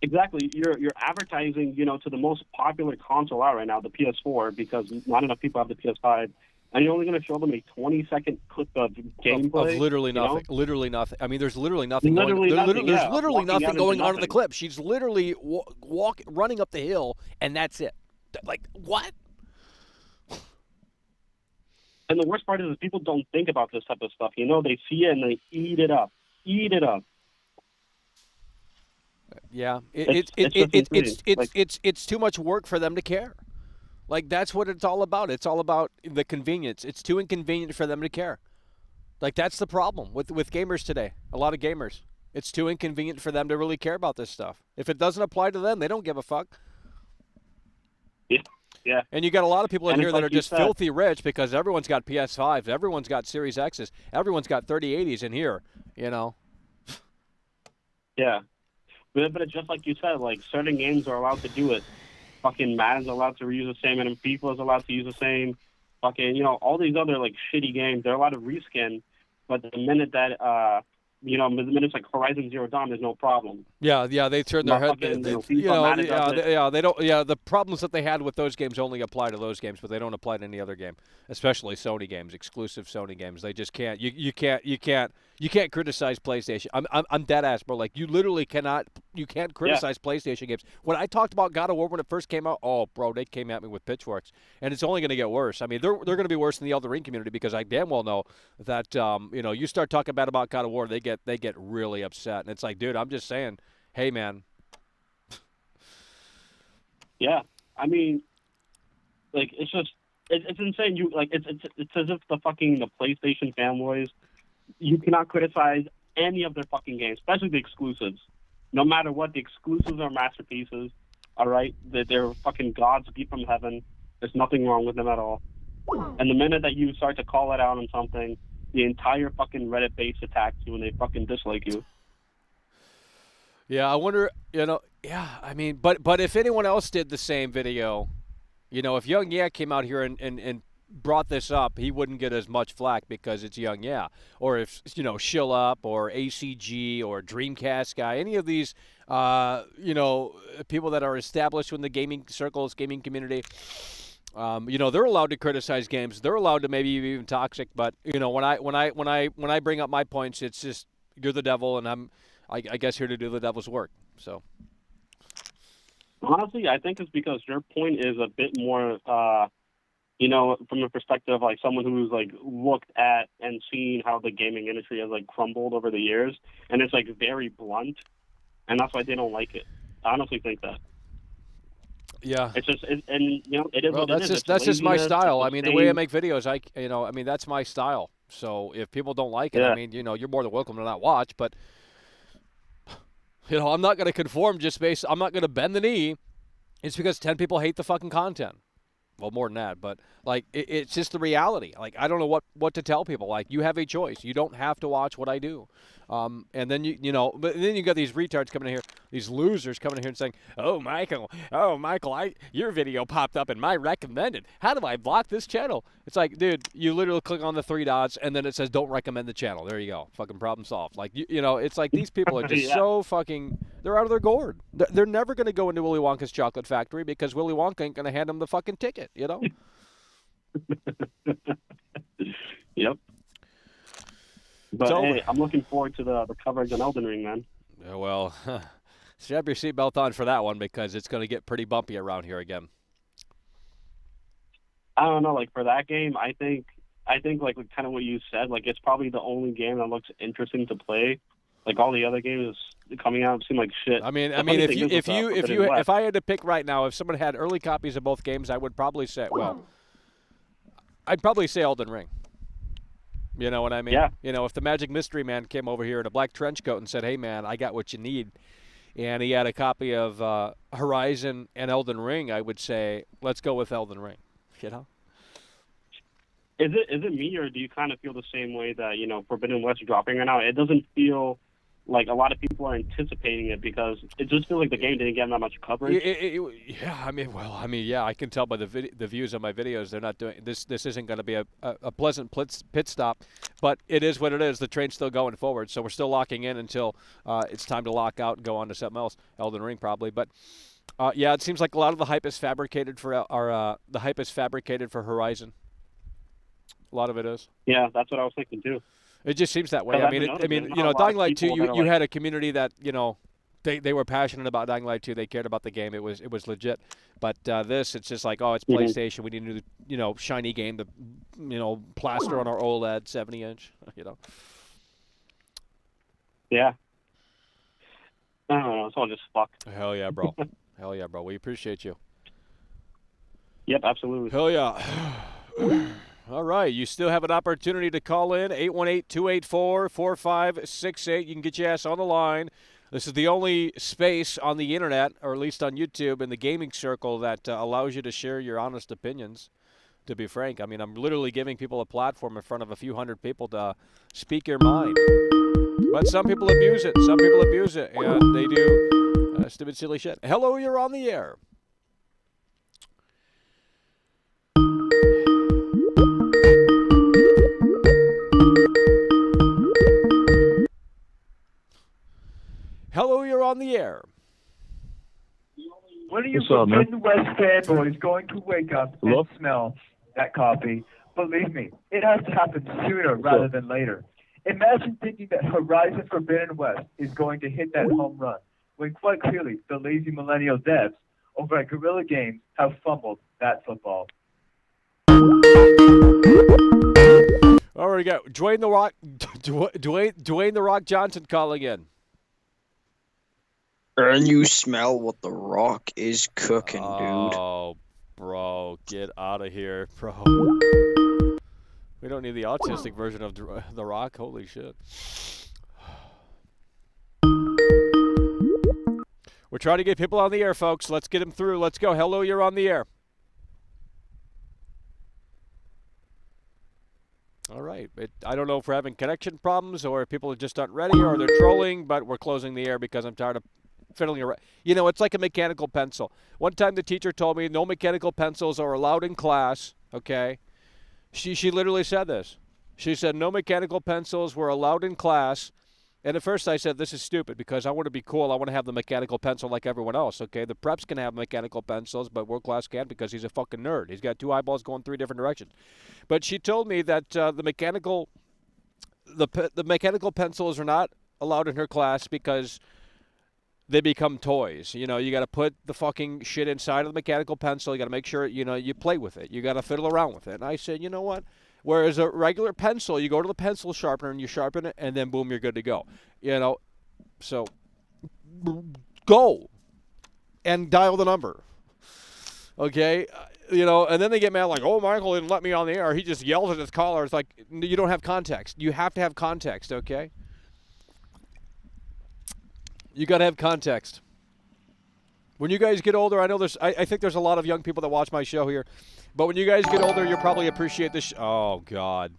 Exactly. You're advertising, to the most popular console out right now, the PS4, because not enough people have the PS5. And you're only going to show them a 20-second clip of gameplay. Of literally nothing. Literally nothing. I mean, there's literally nothing going on. There's literally nothing going on in the clip. She's literally running up the hill, and that's it. Like, what? And the worst part is people don't think about this type of stuff. They see it and they eat it up. Eat it up. Yeah. It's too much work for them to care. Like, that's what it's all about. It's all about the convenience. It's too inconvenient for them to care. Like, that's the problem with gamers today. A lot of gamers. It's too inconvenient for them to really care about this stuff. If it doesn't apply to them, they don't give a fuck. Yeah. And you got a lot of people in here that are just filthy rich because everyone's got PS5s. Everyone's got Series X's. Everyone's got 3080s in here, Yeah. But it's just like you said, like, certain games are allowed to do it. Fucking Madden's allowed to reuse the same, and FIFA is allowed to use the same. Fucking, all these other, like, shitty games, they're allowed to reskin. But the minute that minutes like Horizon Zero Dawn, there's no problem. Yeah, they turn their head. They don't. Yeah, the problems that they had with those games only apply to those games, but they don't apply to any other game, especially Sony games, exclusive Sony games. They just can't. You can't criticize PlayStation. I'm dead ass, bro. Like you literally cannot. You can't criticize PlayStation games. When I talked about God of War when it first came out, oh, bro, they came at me with pitchforks, and it's only going to get worse. I mean, they're going to be worse than the Elden Ring community because I damn well know that you start talking bad about God of War, they get really upset, and it's like, dude, I'm just saying, hey, man. Yeah, I mean, like it's just it's insane. You like it's as if the PlayStation fanboys, you cannot criticize any of their fucking games, especially the exclusives. No matter what, the exclusives are masterpieces. All right, they're fucking gods beat from heaven. There's nothing wrong with them at all. And the minute that you start to call it out on something, the entire fucking Reddit base attacks you and they fucking dislike you. Yeah, I wonder, I mean, but if anyone else did the same video, if Young Yeah came out here and brought this up, he wouldn't get as much flack because it's Young Yeah. Or if, Shill Up or ACG or Dreamcast Guy, any of these, people that are established in the gaming circles, gaming community, they're allowed to criticize games. They're allowed to maybe be even toxic. But when I bring up my points, it's just you're the devil, and I guess here to do the devil's work. So honestly, I think it's because your point is a bit more, from the perspective of like someone who's like looked at and seen how the gaming industry has like crumbled over the years, and it's like very blunt, and that's why they don't like it. I honestly think that. Yeah, it's just, it is. Well, what it is. That's just my style. I mean, the way I make videos, that's my style. So if people don't like it, I mean, you're more than welcome to not watch. But I'm not going to conform just based. I'm not going to bend the knee. It's because 10 people hate the fucking content. Well, more than that, but like it's just the reality. Like I don't know what to tell people. Like you have a choice. You don't have to watch what I do. And then but then you got these retards coming in here, these losers coming in here and saying, "Oh, Michael, your video popped up in my recommended. How do I block this channel?" It's like, dude, you literally click on the 3 dots and then it says, "Don't recommend the channel." There you go, fucking problem solved. Like it's like these people are just so fucking. They're out of their gourd. They're never going to go into Willy Wonka's chocolate factory because Willy Wonka ain't going to hand them the fucking ticket. Yep. But hey, I'm looking forward to the coverage on Elden Ring, man. Yeah, well, strap your seatbelt on for that one because it's going to get pretty bumpy around here again. I don't know, like for that game, I think like kind of what you said, like it's probably the only game that looks interesting to play. Like all the other games coming out seem like shit. I mean, if I had to pick right now, if someone had early copies of both games, I would probably say, I'd probably say Elden Ring. You know what I mean? Yeah. If the Magic Mystery Man came over here in a black trench coat and said, "Hey, man, I got what you need," and he had a copy of Horizon and Elden Ring, I would say, let's go with Elden Ring. Is it me, or do you kind of feel the same way that, Forbidden West dropping right now? It doesn't feel like a lot of people are anticipating it because it just feels like the game didn't get that much coverage. I can tell by the views of my videos, they're not doing this. This isn't going to be a pleasant pit stop, but it is what it is. The train's still going forward, so we're still locking in until it's time to lock out and go on to something else. Elden Ring probably, but it seems like a lot of the hype is fabricated for Horizon. A lot of it is. Yeah, that's what I was thinking too. It just seems that way. Dying Light 2, you had a community that, they were passionate about Dying Light 2. They cared about the game. It was legit. But this, it's just like, oh, it's PlayStation. We need a new, shiny game to, plaster on our OLED 70-inch, Yeah. I don't know. It's all just fuck. Hell yeah, bro. Hell yeah, bro. We appreciate you. Yep, absolutely. Hell yeah. All right, you still have an opportunity to call in, 818-284-4568. You can get your ass on the line. This is the only space on the internet, or at least on YouTube, in the gaming circle that allows you to share your honest opinions, to be frank. I mean, I'm literally giving people a platform in front of a few hundred people to speak your mind. But some people abuse it. Some people abuse it, and they do stupid, silly shit. Hello, you're on the air. Hello, you're on the air. When are you Forbidden West fanboys going to wake up and smell that coffee? Believe me, it has to happen sooner rather than later. Imagine thinking that Horizon Forbidden West is going to hit that home run, when quite clearly the lazy millennial devs over at Guerrilla Games have fumbled that football. All right, we got Dwayne the Rock Johnson calling in. And you smell what the Rock is cooking, dude. Oh, bro, get out of here, bro. We don't need the autistic version of the Rock. Holy shit. We're trying to get people on the air, folks. Let's get them through. Let's go. Hello, you're on the air. All right. I don't know if we're having connection problems or if people are just not ready or they're trolling, but we're closing the air because I'm tired of fiddling around. You know, it's like a mechanical pencil. One time the teacher told me no mechanical pencils are allowed in class, okay? She literally said this. She said no mechanical pencils were allowed in class. And at first I said, this is stupid because I want to be cool. I want to have the mechanical pencil like everyone else, okay? The preps can have mechanical pencils, but world class can't because he's a fucking nerd. He's got two eyeballs going 3 different directions. But she told me that the mechanical pencils are not allowed in her class because they become toys. You know, you got to put the fucking shit inside of the mechanical pencil. You got to make sure, you know, you play with it. You got to fiddle around with it. And I said, you know what? Whereas a regular pencil, you go to the pencil sharpener and you sharpen it, and then boom, you're good to go. You know, so go and dial the number. Okay? You know, and then they get mad like, oh, Michael didn't let me on the air. He just yells at his caller. It's like, you don't have context. You have to have context, okay? You got to have context. When you guys get older, I know I think there's a lot of young people that watch my show here. But when you guys get older, you'll probably appreciate this. Oh, God.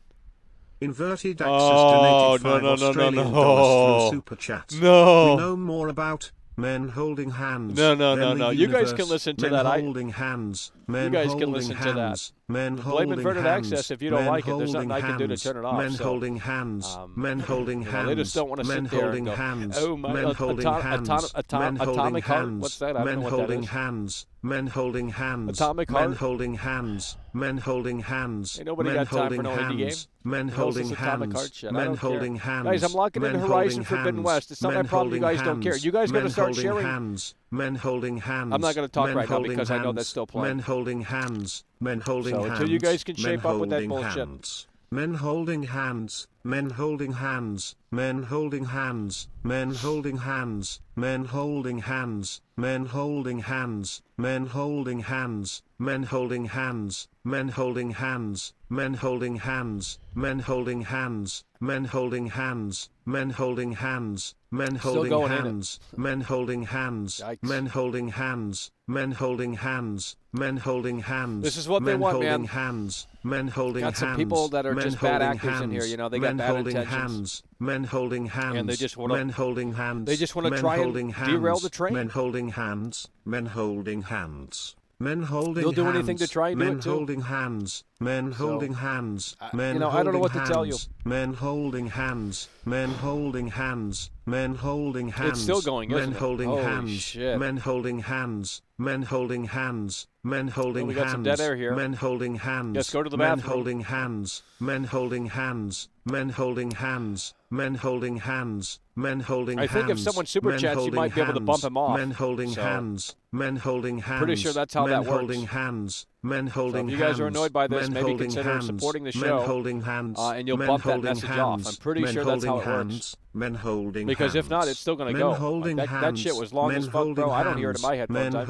Inverted Access donated 5 Australian dollars through Super Chat. No. We know more about men holding hands. No. You guys can listen to that. Men holding hands. Men you guys holding can listen hands. to that. Men Blame holding inverted hands. access if you don't like it. There's nothing I can do to turn it off. Men holding hands. Men holding hands. They just don't want to sit there and go, oh, my, men holding hands. atomic heart? What's that? I don't know what that is. Hands. Men holding hands. Atomic heart? Men holding hands. Men holding hands. Ain't nobody got time for no indie game. Men holding hands. Men holding hands. Guys, I'm locking in Horizon Forbidden West. It's not my problem. You guys don't care. You guys got to start sharing. Men holding hands. I'm not going to talk right now because I know that's still playing. Men holding hands. Men holding hands. Until you guys can shape up with that bullshit. Hands. Men holding hands. Men holding hands. Men holding hands. Men holding hands. Men holding hands. Men holding hands. Men holding hands. Men holding hands. Men holding hands. Men holding hands. Men holding hands. Men holding hands. Men holding hands. Men holding hands. Men holding hands. Men holding hands. Men holding hands. Men holding hands. This is what they want, man. Hands. Men holding hands. Got some people that are just bad actors in here. You know, they got bad intentions. Men holding hands. And they just want to. Men holding hands. They just want to try and derail the train. Men holding hands. Men holding hands. Men holding hands. They'll do hands. anything to try and do it too. Men holding hands. Men holding hands. Men I don't know what to tell you. Men holding hands. Men holding hands. Men holding hands. It's still going, isn't it? Men holding hands. Shit. Men holding hands. Men holding hands. Men holding hands. We got some dead air here. Men holding hands. Let's go to the bathroom. Men holding hands. Men holding hands. Men holding hands. Men holding hands. Men holding hands. I think if someone super chats, you might be able to bump him off. Men holding hands. Men holding hands. Pretty sure that's how that works. Men holding hands. Men holding hands. If you guys are annoyed by this, maybe consider supporting the show. Men holding hands. And you'll bump that message off. I'm pretty sure that's how it works. Men holding because if not, it's still going to go. That shit was long as fuck, bro. I don't hear it in my headphones. I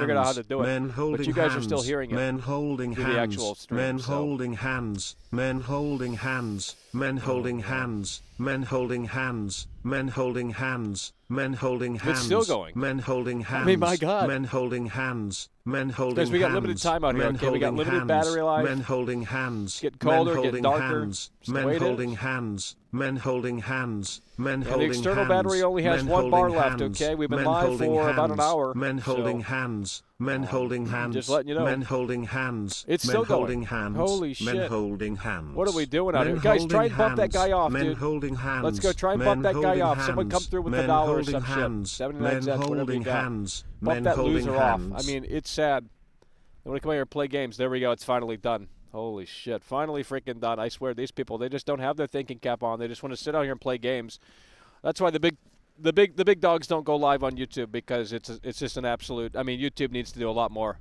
figured out how to do it. But you guys are still hearing it. Men holding hands. The actual stream. Men holding hands. Men holding hands. Men holding hands. Men holding hands. Men holding hands. Men holding hands. It's still going. Men holding hands. I mean, my God. Men holding hands. Men holding hands. Because we got limited time out here, okay? We got limited battery life. Men holding hands. It's getting colder, getting darker. Men holding hands. men holding hands, men And the holding external hands, battery only has men one bar holding left, hands, okay? We've been men live holding for hands, about an hour. men holding so, hands, men holding hands, just letting you know. men holding hands, It's men still going. holding hands, Holy men shit. holding hands. What are we doing out men here? Guys, try and holding bump that guy hands, off, men dude. holding hands, Let's go try and men bump that guy holding off. Someone come hands, through with the men dollar or holding some hands, shit. 79 men cents, whatever you holding got. hands, Bump men that holding loser off. hands. I mean, it's sad. They want to come here and play games. There we go. It's finally done. Holy shit. Finally freaking done. I swear, these people, they just don't have their thinking cap on. They just want to sit out here and play games. That's why the big dogs don't go live on YouTube, because it's just an absolute. I mean, YouTube needs to do a lot more.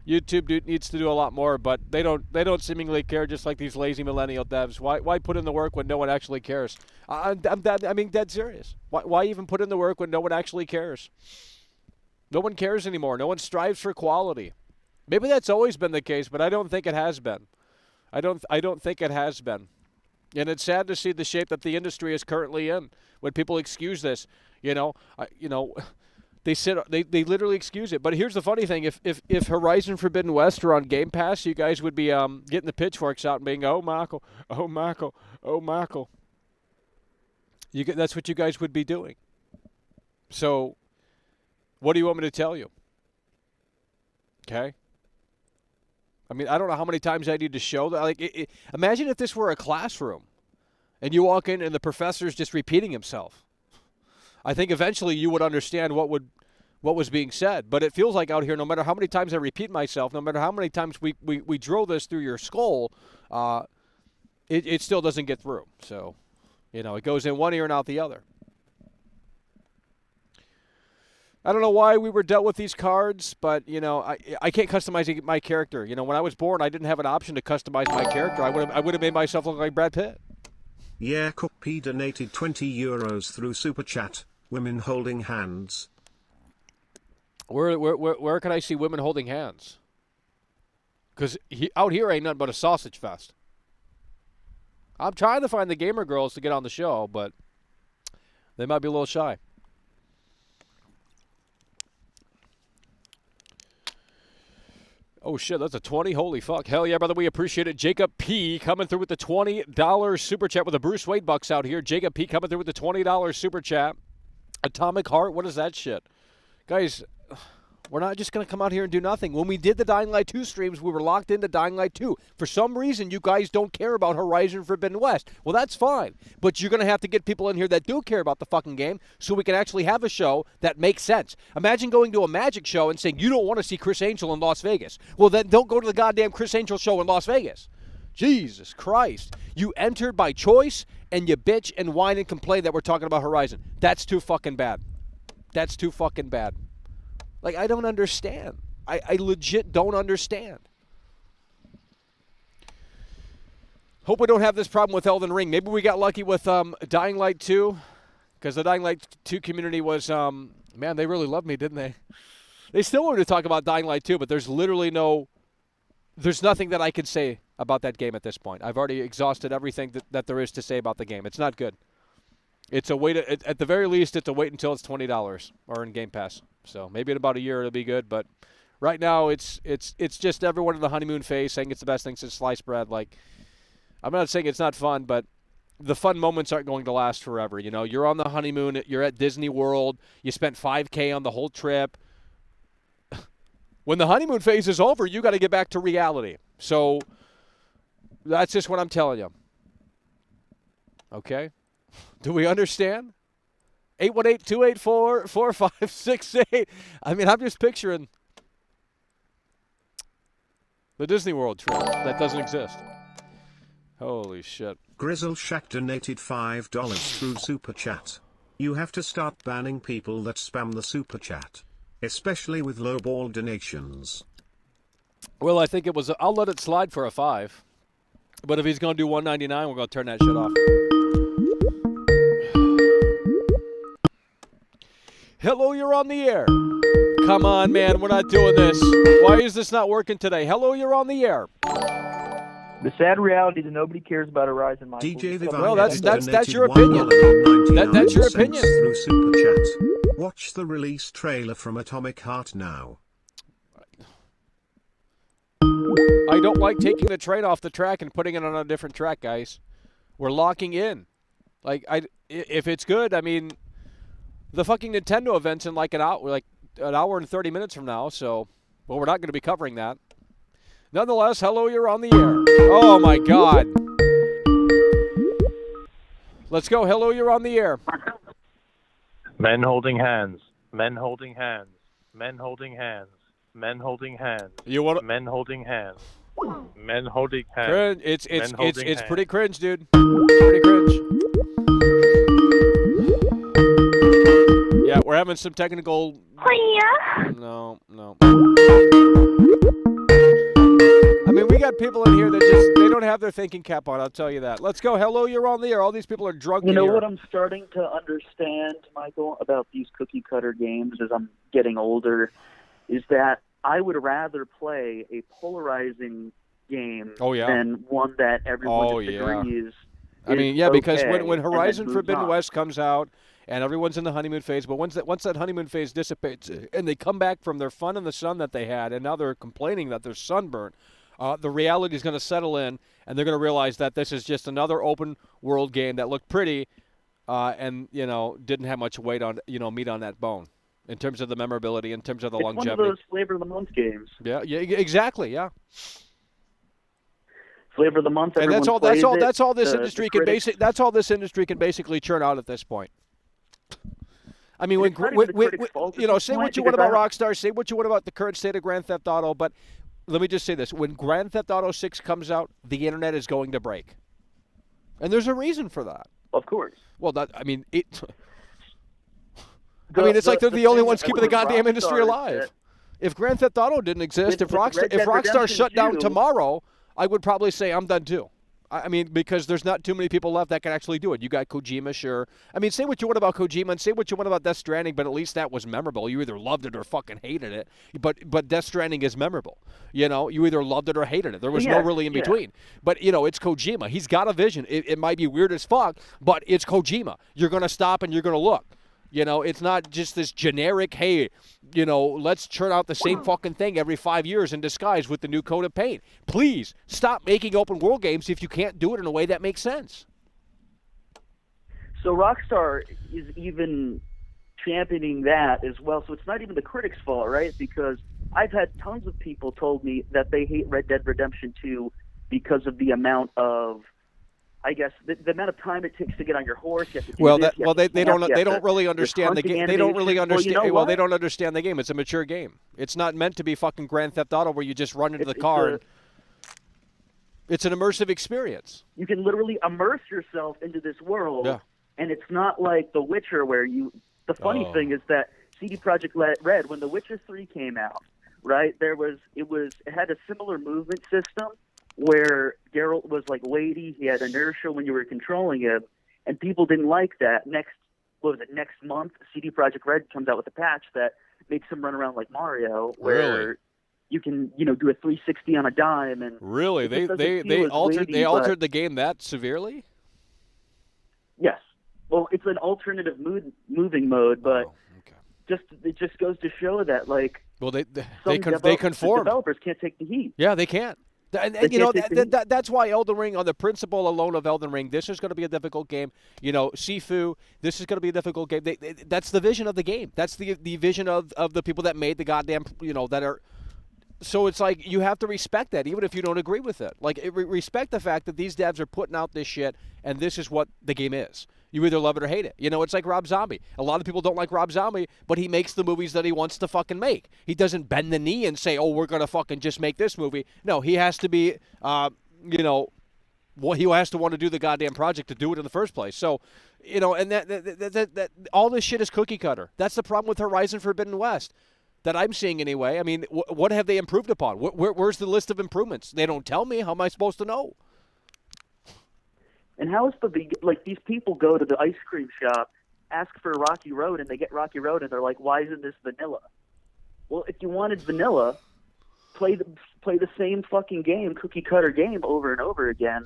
YouTube needs to do a lot more, but they don't seemingly care. Just like these lazy millennial devs. Why put in the work when no one actually cares? I'm dead serious. Why even put in the work when no one actually cares? No one cares anymore. No one strives for quality. Maybe that's always been the case, but I don't think it has been. I don't think it has been. And it's sad to see the shape that the industry is currently in. When people excuse this, they literally excuse it. But here's the funny thing: if Horizon Forbidden West were on Game Pass, you guys would be getting the pitchforks out and being, "Oh Michael, oh Michael, oh Michael." That's what you guys would be doing. So, what do you want me to tell you? Okay. I mean, I don't know how many times I need to show that. Like, imagine if this were a classroom, and you walk in and the professor's just repeating himself. I think eventually you would understand what was being said. But it feels like out here, no matter how many times I repeat myself, no matter how many times we drill this through your skull, it still doesn't get through. So, it goes in one ear and out the other. I don't know why we were dealt with these cards, but, I can't customize my character. When I was born, I didn't have an option to customize my character. I would have made myself look like Brad Pitt. Yeah, Cook P donated €20 through Super Chat. Women holding hands. Where can I see women holding hands? Because out here ain't nothing but a sausage fest. I'm trying to find the gamer girls to get on the show, but they might be a little shy. Oh, shit, that's a 20. Holy fuck. Hell yeah, brother, we appreciate it. Jacob P. coming through with the $20 super chat with the Bruce Wade bucks out here. Jacob P. coming through with the $20 super chat. Atomic Heart, what is that shit? Guys, we're not just going to come out here and do nothing. When we did the Dying Light 2 streams, we were locked into Dying Light 2. For some reason, you guys don't care about Horizon Forbidden West. Well, that's fine. But you're going to have to get people in here that do care about the fucking game so we can actually have a show that makes sense. Imagine going to a Magic show and saying, you don't want to see Chris Angel in Las Vegas. Well, then don't go to the goddamn Chris Angel show in Las Vegas. Jesus Christ. You entered by choice, and you bitch and whine and complain that we're talking about Horizon. That's too fucking bad. That's too fucking bad. Like, I don't understand. I legit don't understand. Hope we don't have this problem with Elden Ring. Maybe we got lucky with Dying Light 2, because the Dying Light 2 community was, man, they really loved me, didn't they? They still wanted to talk about Dying Light 2, but there's nothing that I can say about that game at this point. I've already exhausted everything that there is to say about the game. It's not good. It's a wait. At the very least, it's a wait until it's $20 or in Game Pass. So maybe in about a year it'll be good. But right now, it's just everyone in the honeymoon phase saying it's the best thing since sliced bread. Like, I'm not saying it's not fun, but the fun moments aren't going to last forever. You're on the honeymoon. You're at Disney World. You spent $5,000 on the whole trip. When the honeymoon phase is over, you got to get back to reality. So that's just what I'm telling you. Okay? Do we understand? 818-284-4568. I mean, I'm just picturing the Disney World trip that doesn't exist. Holy shit. Grizzle Shack donated $5 through Super Chat. You have to start banning people that spam the Super Chat, especially with lowball donations. Well, I think I'll let it slide for a 5. But if he's going to do $1.99, we're going to turn that shit off. Hello, you're on the air. Come on, man, we're not doing this. Why is this not working today? Hello, you're on the air. The sad reality is that nobody cares about Horizon, Michael. DJ Vivan, well, that's your opinion. That's your opinion. Through Super Chat. Watch the release trailer from Atomic Heart now. I don't like taking the train off the track and putting it on a different track, guys. We're locking in. Like, if it's good, I mean, the fucking Nintendo event's in like an hour and 30 minutes from now, so, well, we're not going to be covering that. Nonetheless, hello, you're on the air. Oh, my God. Let's go. Hello, you're on the air. Men holding hands. Men holding hands. Men holding hands. Men holding hands. You want Men holding hands. Men holding hands. Cringe. It's pretty cringe, dude. Pretty cringe. Yeah, we're having some technical. No. I mean, we got people in here that they don't have their thinking cap on, I'll tell you that. Let's go. Hello, you're on the air. All these people are drunk in here. You know what I'm starting to understand, Michael, about these cookie cutter games as I'm getting older, is that I would rather play a polarizing game than one that everyone disagrees. I mean, yeah, because when Horizon Forbidden West comes out and everyone's in the honeymoon phase, but once that honeymoon phase dissipates and they come back from their fun in the sun that they had and now they're complaining that they're sunburnt, the reality is going to settle in, and they're going to realize that this is just another open world game that looked pretty, and didn't have much weight on meat on that bone in terms of the memorability, in terms of the longevity. It's one of those flavor of the month games. Yeah, exactly, yeah. Flavor of the month. And that's all this industry can basically churn out at this point. I mean, say what you want about Rockstar, say what you want about the current state of Grand Theft Auto, but let me just say this. When Grand Theft Auto 6 comes out, the internet is going to break. And there's a reason for that. Of course. Well, it's like they're the only ones keeping the goddamn industry alive. If Grand Theft Auto didn't exist, if Rockstar shut down tomorrow, I would probably say I'm done too. I mean, because there's not too many people left that can actually do it. You got Kojima, sure. I mean, say what you want about Kojima and say what you want about Death Stranding, but at least that was memorable. You either loved it or fucking hated it. But Death Stranding is memorable. You either loved it or hated it. There was no really in between. But, it's Kojima. He's got a vision. It might be weird as fuck, but it's Kojima. You're going to stop and you're going to look. It's not just this generic, hey, let's churn out the same fucking thing every 5 years in disguise with the new coat of paint. Please stop making open world games if you can't do it in a way that makes sense. So Rockstar is even championing that as well. So it's not even the critics' fault, right? Because I've had tons of people told me that they hate Red Dead Redemption 2 because of the amount of, I guess, the amount of time it takes to get on your horse. You have to do they don't really understand the game. They don't really understand. Well, they don't understand the game. It's a mature game. It's not meant to be fucking Grand Theft Auto where you just run into the car. It's an immersive experience. You can literally immerse yourself into this world, and it's not like The Witcher where you. The funny thing is that CD Projekt Red, when The Witcher 3 came out, right? It had a similar movement system, where Geralt was like weighty, he had inertia when you were controlling him, and people didn't like that. Next month, CD Projekt Red comes out with a patch that makes him run around like Mario, where you can, do a 360 on a dime. And really, they altered the game that severely? Yes. Well, it's an alternative moving mode, but it just goes to show that they conform. Developers can't take the heat. Yeah, they can't. And that's why Elden Ring, on the principle alone of Elden Ring, this is going to be a difficult game. Sifu, this is going to be a difficult game. That's the vision of the game. That's the vision of the people that made the goddamn, that are. So it's like you have to respect that, even if you don't agree with it. Respect the fact that these devs are putting out this shit, and this is what the game is. You either love it or hate it. It's like Rob Zombie. A lot of people don't like Rob Zombie, but he makes the movies that he wants to fucking make. He doesn't bend the knee and say, we're going to fucking just make this movie. No, he has to be, he has to want to do the goddamn project to do it in the first place. So, and that all this shit is cookie cutter. That's the problem with Horizon Forbidden West that I'm seeing anyway. I mean, what have they improved upon? Where's the list of improvements? They don't tell me. How am I supposed to know? And how is these people go to the ice cream shop, ask for Rocky Road, and they get Rocky Road, and they're like, why isn't this vanilla? Well, if you wanted vanilla, play the same fucking game, cookie cutter game, over and over again.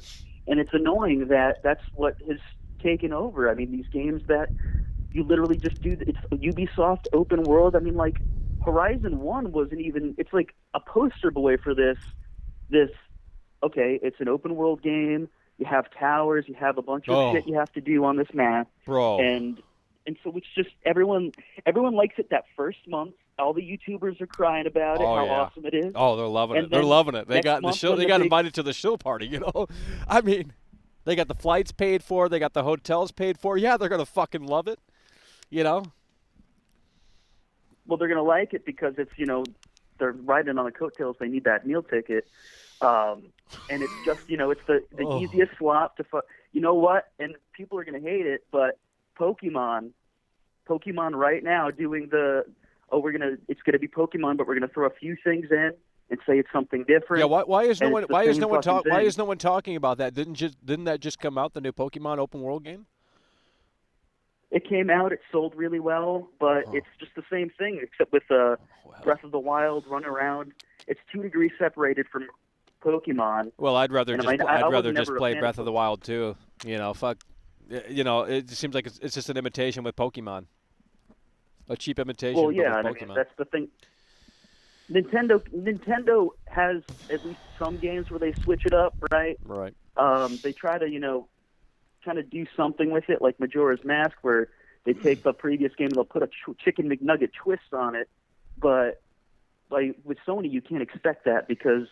And it's annoying that that's what has taken over. I mean, these games that you literally just do, it's Ubisoft open world. I mean, Horizon 1 wasn't even, it's like a poster boy for this, okay, it's an open world game. you have towers, you have a bunch of shit you have to do on this map, bro. And so it's just everyone likes it that first month. All the YouTubers are crying about it, how awesome it is. Oh, they're loving it. They're loving it. They got the show. They got invited to the show party. You know, I mean, they got the flights paid for. They got the hotels paid for. Yeah, they're gonna fucking love it. You know. Well, they're gonna like it because it's they're riding on the coattails. They need that meal ticket, and it's just it's the easiest swap to. You know what? And people are gonna hate it, but Pokemon right now doing the. It's gonna be Pokemon, but we're gonna throw a few things in and say it's something different. Yeah, why is no one talking about that? Didn't that just come out, the new Pokemon open world game? It came out, it sold really well, but it's just the same thing except with Breath of the Wild, run around. It's 2 degrees separated from Pokemon. Well, I'd rather just play Breath of the Wild too. Fuck. It seems like it's just an imitation with Pokemon. A cheap imitation. Well, yeah, of I Pokemon. mean, that's the thing. Nintendo has at least some games where they switch it up, right? Right. They try to, kind of do something with it, like Majora's Mask, where they take the previous game and they'll put a Chicken McNugget twist on it. But like with Sony, you can't expect that because,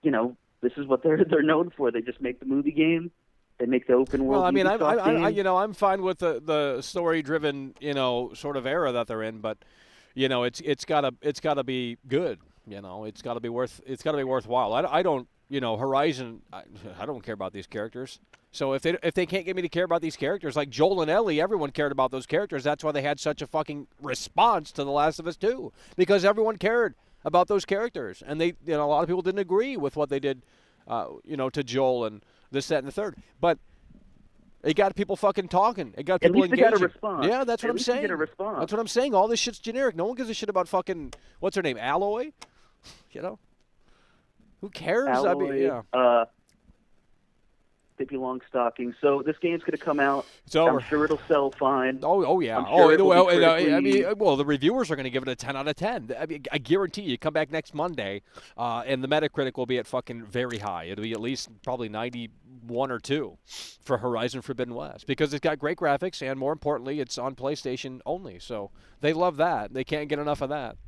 this is what they're known for. They just make the movie game. They make the open world. Well, I mean, game. I'm fine with the story-driven, sort of era that they're in, but, it's gotta be good. It's gotta be worthwhile. I don't, Horizon. I don't care about these characters. So if they can't get me to care about these characters, like Joel and Ellie, everyone cared about those characters. That's why they had such a fucking response to The Last of Us 2, because everyone cared about those characters, and a lot of people didn't agree with what they did, to Joel and this, that, and the third. But it got people fucking talking. It got people engaging. At least they got a response. Yeah, that's what I'm saying. Get a response. That's what I'm saying. All this shit's generic. No one gives a shit about fucking, what's her name, Alloy? Who cares? Alloy, I mean, yeah. Pippi Longstocking. So this game's going to come out. It's over. I'm sure it'll sell fine. Oh yeah. Sure the reviewers are going to give it a 10 out of 10. I mean, I guarantee you, come back next Monday, and the Metacritic will be at fucking very high. It'll be at least probably 91 or 2 for Horizon Forbidden West, because it's got great graphics, and more importantly, it's on PlayStation only. So they love that. They can't get enough of that.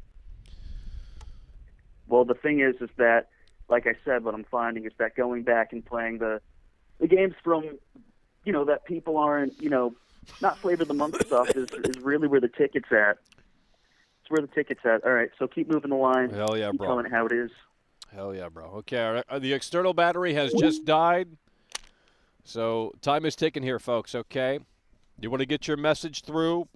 Well, the thing is that, like I said, what I'm finding is that going back and playing the games from, that people aren't, not flavor of the month stuff is really where the ticket's at. It's where the ticket's at. All right, so keep moving the line. Hell yeah, bro. Keep telling it how it is. Hell yeah, bro. Okay, the external battery has just died, so time is ticking here, folks, okay? You want to get your message through?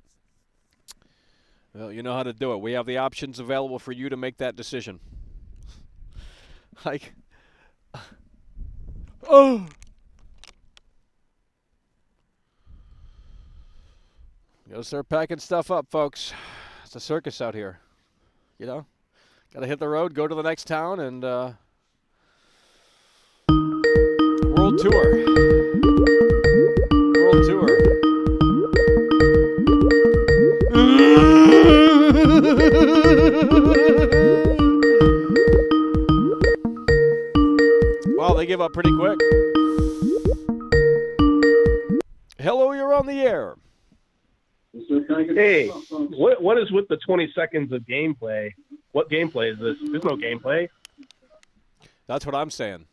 Well, you know how to do it. We have the options available for you to make that decision. Gotta start packing stuff up, folks. It's a circus out here. Gotta hit the road, go to the next town, and world tour. World tour. Wow, they give up pretty quick. Hello, you're on the air. Hey, what is with the 20 seconds of gameplay? What gameplay is this? There's no gameplay. That's what I'm saying.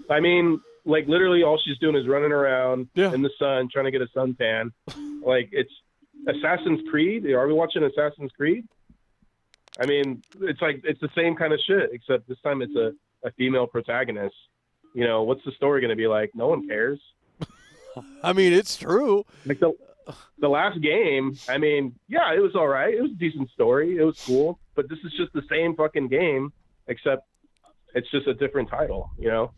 I mean, like, literally all she's doing is running around in the sun, trying to get a suntan. Like, it's Assassin's Creed. Are we watching Assassin's Creed? I mean, it's like, it's the same kind of shit, except this time it's a female protagonist. What's the story going to be like? No one cares. I mean, it's true. Like the last game, I mean, yeah, it was all right. It was a decent story. It was cool. But this is just the same fucking game, except it's just a different title, Yeah,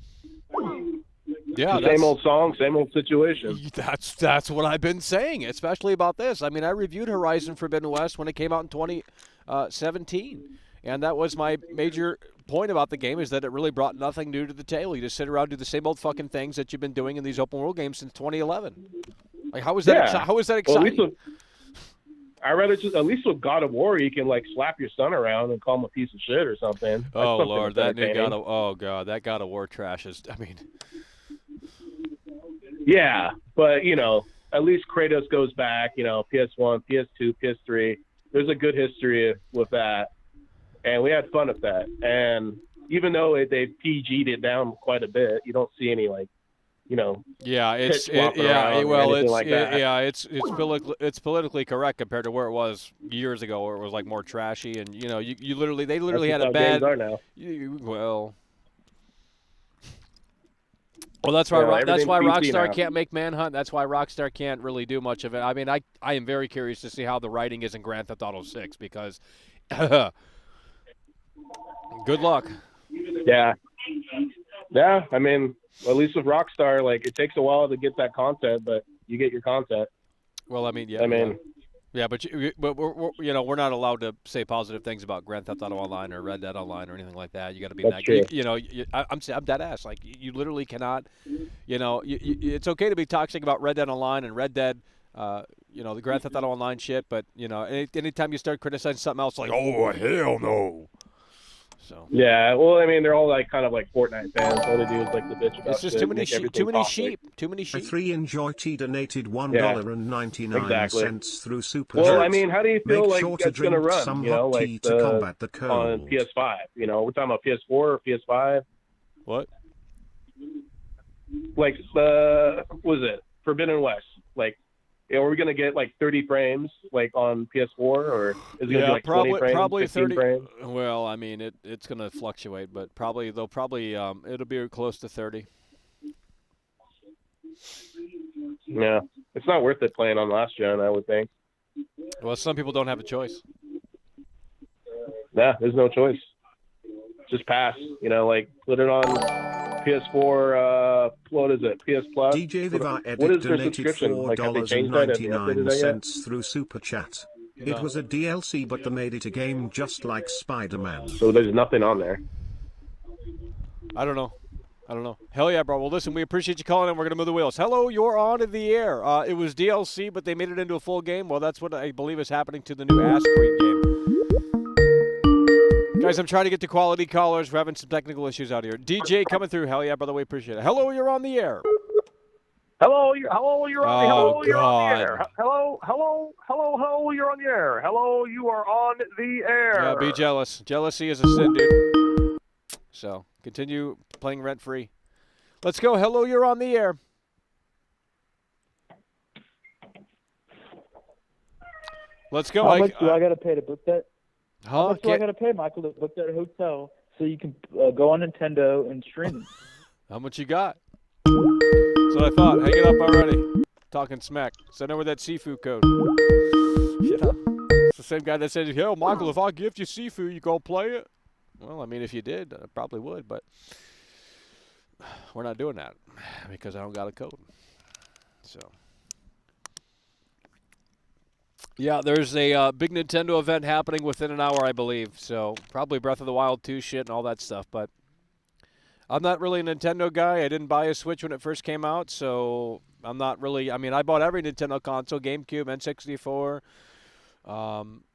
same old song, same old situation. That's what I've been saying, especially about this. I mean, I reviewed Horizon Forbidden West when it came out in 2017, and that was my major point about the game, is that it really brought nothing new to the table. You just sit around and do the same old fucking things that you've been doing in these open world games since 2011. Like, how is that? How is that exciting? I rather just at least with God of War, you can like slap your son around and call him a piece of shit or something. Oh Lord, that new God of that God of War trash is. I mean, yeah, but at least Kratos goes back. PS1, PS2, PS3. There's a good history with that, and we had fun with that. And even though they PG'd it down quite a bit, you don't see any yeah, it's politically correct compared to where it was years ago, where it was like more trashy, and they literally had a bad. Games are now. Well, that's why Rockstar now. can't make Manhunt. That's why Rockstar can't really do much of it. I mean, I am very curious to see how the writing is in Grand Theft Auto 6 because good luck. Yeah. I mean, at least with Rockstar, like it takes a while to get that content, but you get your content. Well, I mean, yeah, but we're not allowed to say positive things about Grand Theft Auto Online or Red Dead Online or anything like that. You got to be I'm dead ass. Like you literally cannot. It's okay to be toxic about Red Dead Online and Red Dead. The Grand Theft Auto Online shit, but anytime you start criticizing something else, like oh hell no. So. Yeah, well, I mean, they're all like kind of like Fortnite fans. All they do is like the bitch about. It's just too many sheep. Too many sheep. 3 Enjoy T donated $1.99 through Super Well, Chat. I mean, how do you feel like it's going to run? Some hot tea to combat the cold. On PS5. We're talking about PS4 or PS5. What? Like what was it? Forbidden West. Like, are we going to get like 30 frames like on PS4, or is it going to be like 20 frames, probably 30 frames? Well, I mean, it's going to fluctuate, but it'll be close to 30. Yeah, it's not worth it playing on last gen, I would think. Well, some people don't have a choice. Yeah, there's no choice. Just pass. Like put it on PS4. What is it? PS Plus. DJ Vivar Edit donated $4.99 through Super Chat. It was a DLC, but they made it a game just like Spider-Man. So there's nothing on there. I don't know. Hell yeah, bro. Well, listen, we appreciate you calling in. We're going to move the wheels. Hello, you're on in the air. It was DLC, but they made it into a full game. Well, that's what I believe is happening to the new Ass Cream game. Guys, I'm trying to get to quality callers. We're having some technical issues out here. DJ coming through. Hell yeah, by the way, appreciate it. Hello, you're on the air. Hello, you're on the air. Hello, you're on the air. Hello, you are on the air. Yeah, be jealous. Jealousy is a sin, dude. So, continue playing rent-free. Let's go. Hello, you're on the air. Let's go. How much do I got to pay to book that? How much do I got to pay, Michael, to book that hotel so you can go on Nintendo and stream? How much you got? That's what I thought. Hang it up already. Talking smack. Send over that Sifu code. It's the same guy that said, yo, Michael, if I gift you Sifu, you go play it? Well, I mean, if you did, I probably would, but we're not doing that because I don't got a code. So, yeah, there's a big Nintendo event happening within an hour, I believe. So, probably Breath of the Wild 2 shit and all that stuff, but I'm not really a Nintendo guy. I didn't buy a Switch when it first came out, so I'm not really – I mean, I bought every Nintendo console, GameCube, N64,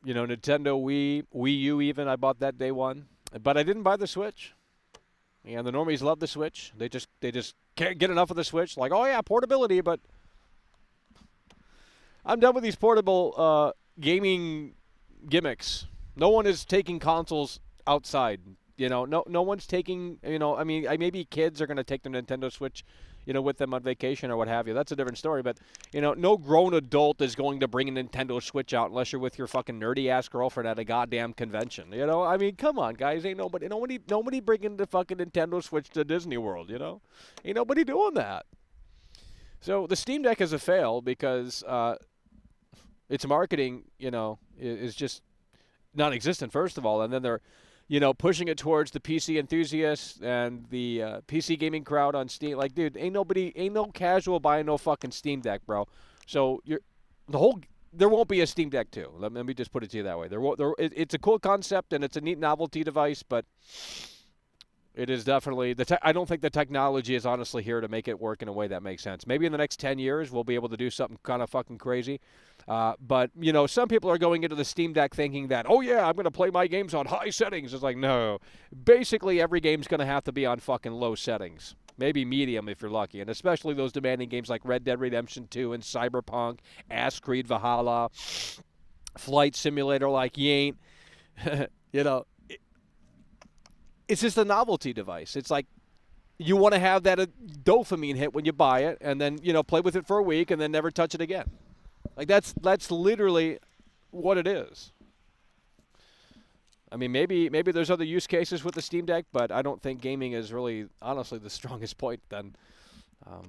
Nintendo Wii U even. I bought that day one. But I didn't buy the Switch. And the normies love the Switch. They just can't get enough of the Switch. Like, oh, yeah, portability, but I'm done with these portable gaming gimmicks. No one is taking consoles outside. No one's taking, I mean, maybe kids are going to take the Nintendo Switch, with them on vacation or what have you. That's a different story. But, no grown adult is going to bring a Nintendo Switch out unless you're with your fucking nerdy-ass girlfriend at a goddamn convention. I mean, come on, guys. Ain't nobody bringing the fucking Nintendo Switch to Disney World, Ain't nobody doing that. So the Steam Deck is a fail because its marketing, is just non-existent, first of all. And then they're pushing it towards the PC enthusiasts and the PC gaming crowd on Steam. Like, dude, ain't no casual buying no fucking Steam Deck, bro. So there won't be a Steam Deck 2. Let me just put it to you that way. It's a cool concept and it's a neat novelty device, but it is definitely I don't think the technology is honestly here to make it work in a way that makes sense. Maybe in the next 10 years we'll be able to do something kind of fucking crazy. But, some people are going into the Steam Deck thinking that, oh, yeah, I'm going to play my games on high settings. It's like, no. Basically, every game's going to have to be on fucking low settings. Maybe medium if you're lucky. And especially those demanding games like Red Dead Redemption 2 and Cyberpunk, Assassin's Creed Valhalla, Flight Simulator like you ain't. It's just a novelty device. It's like you want to have that dopamine hit when you buy it and then, play with it for a week and then never touch it again. Like that's literally what it is. I mean, maybe there's other use cases with the Steam Deck, but I don't think gaming is really, honestly, the strongest point then.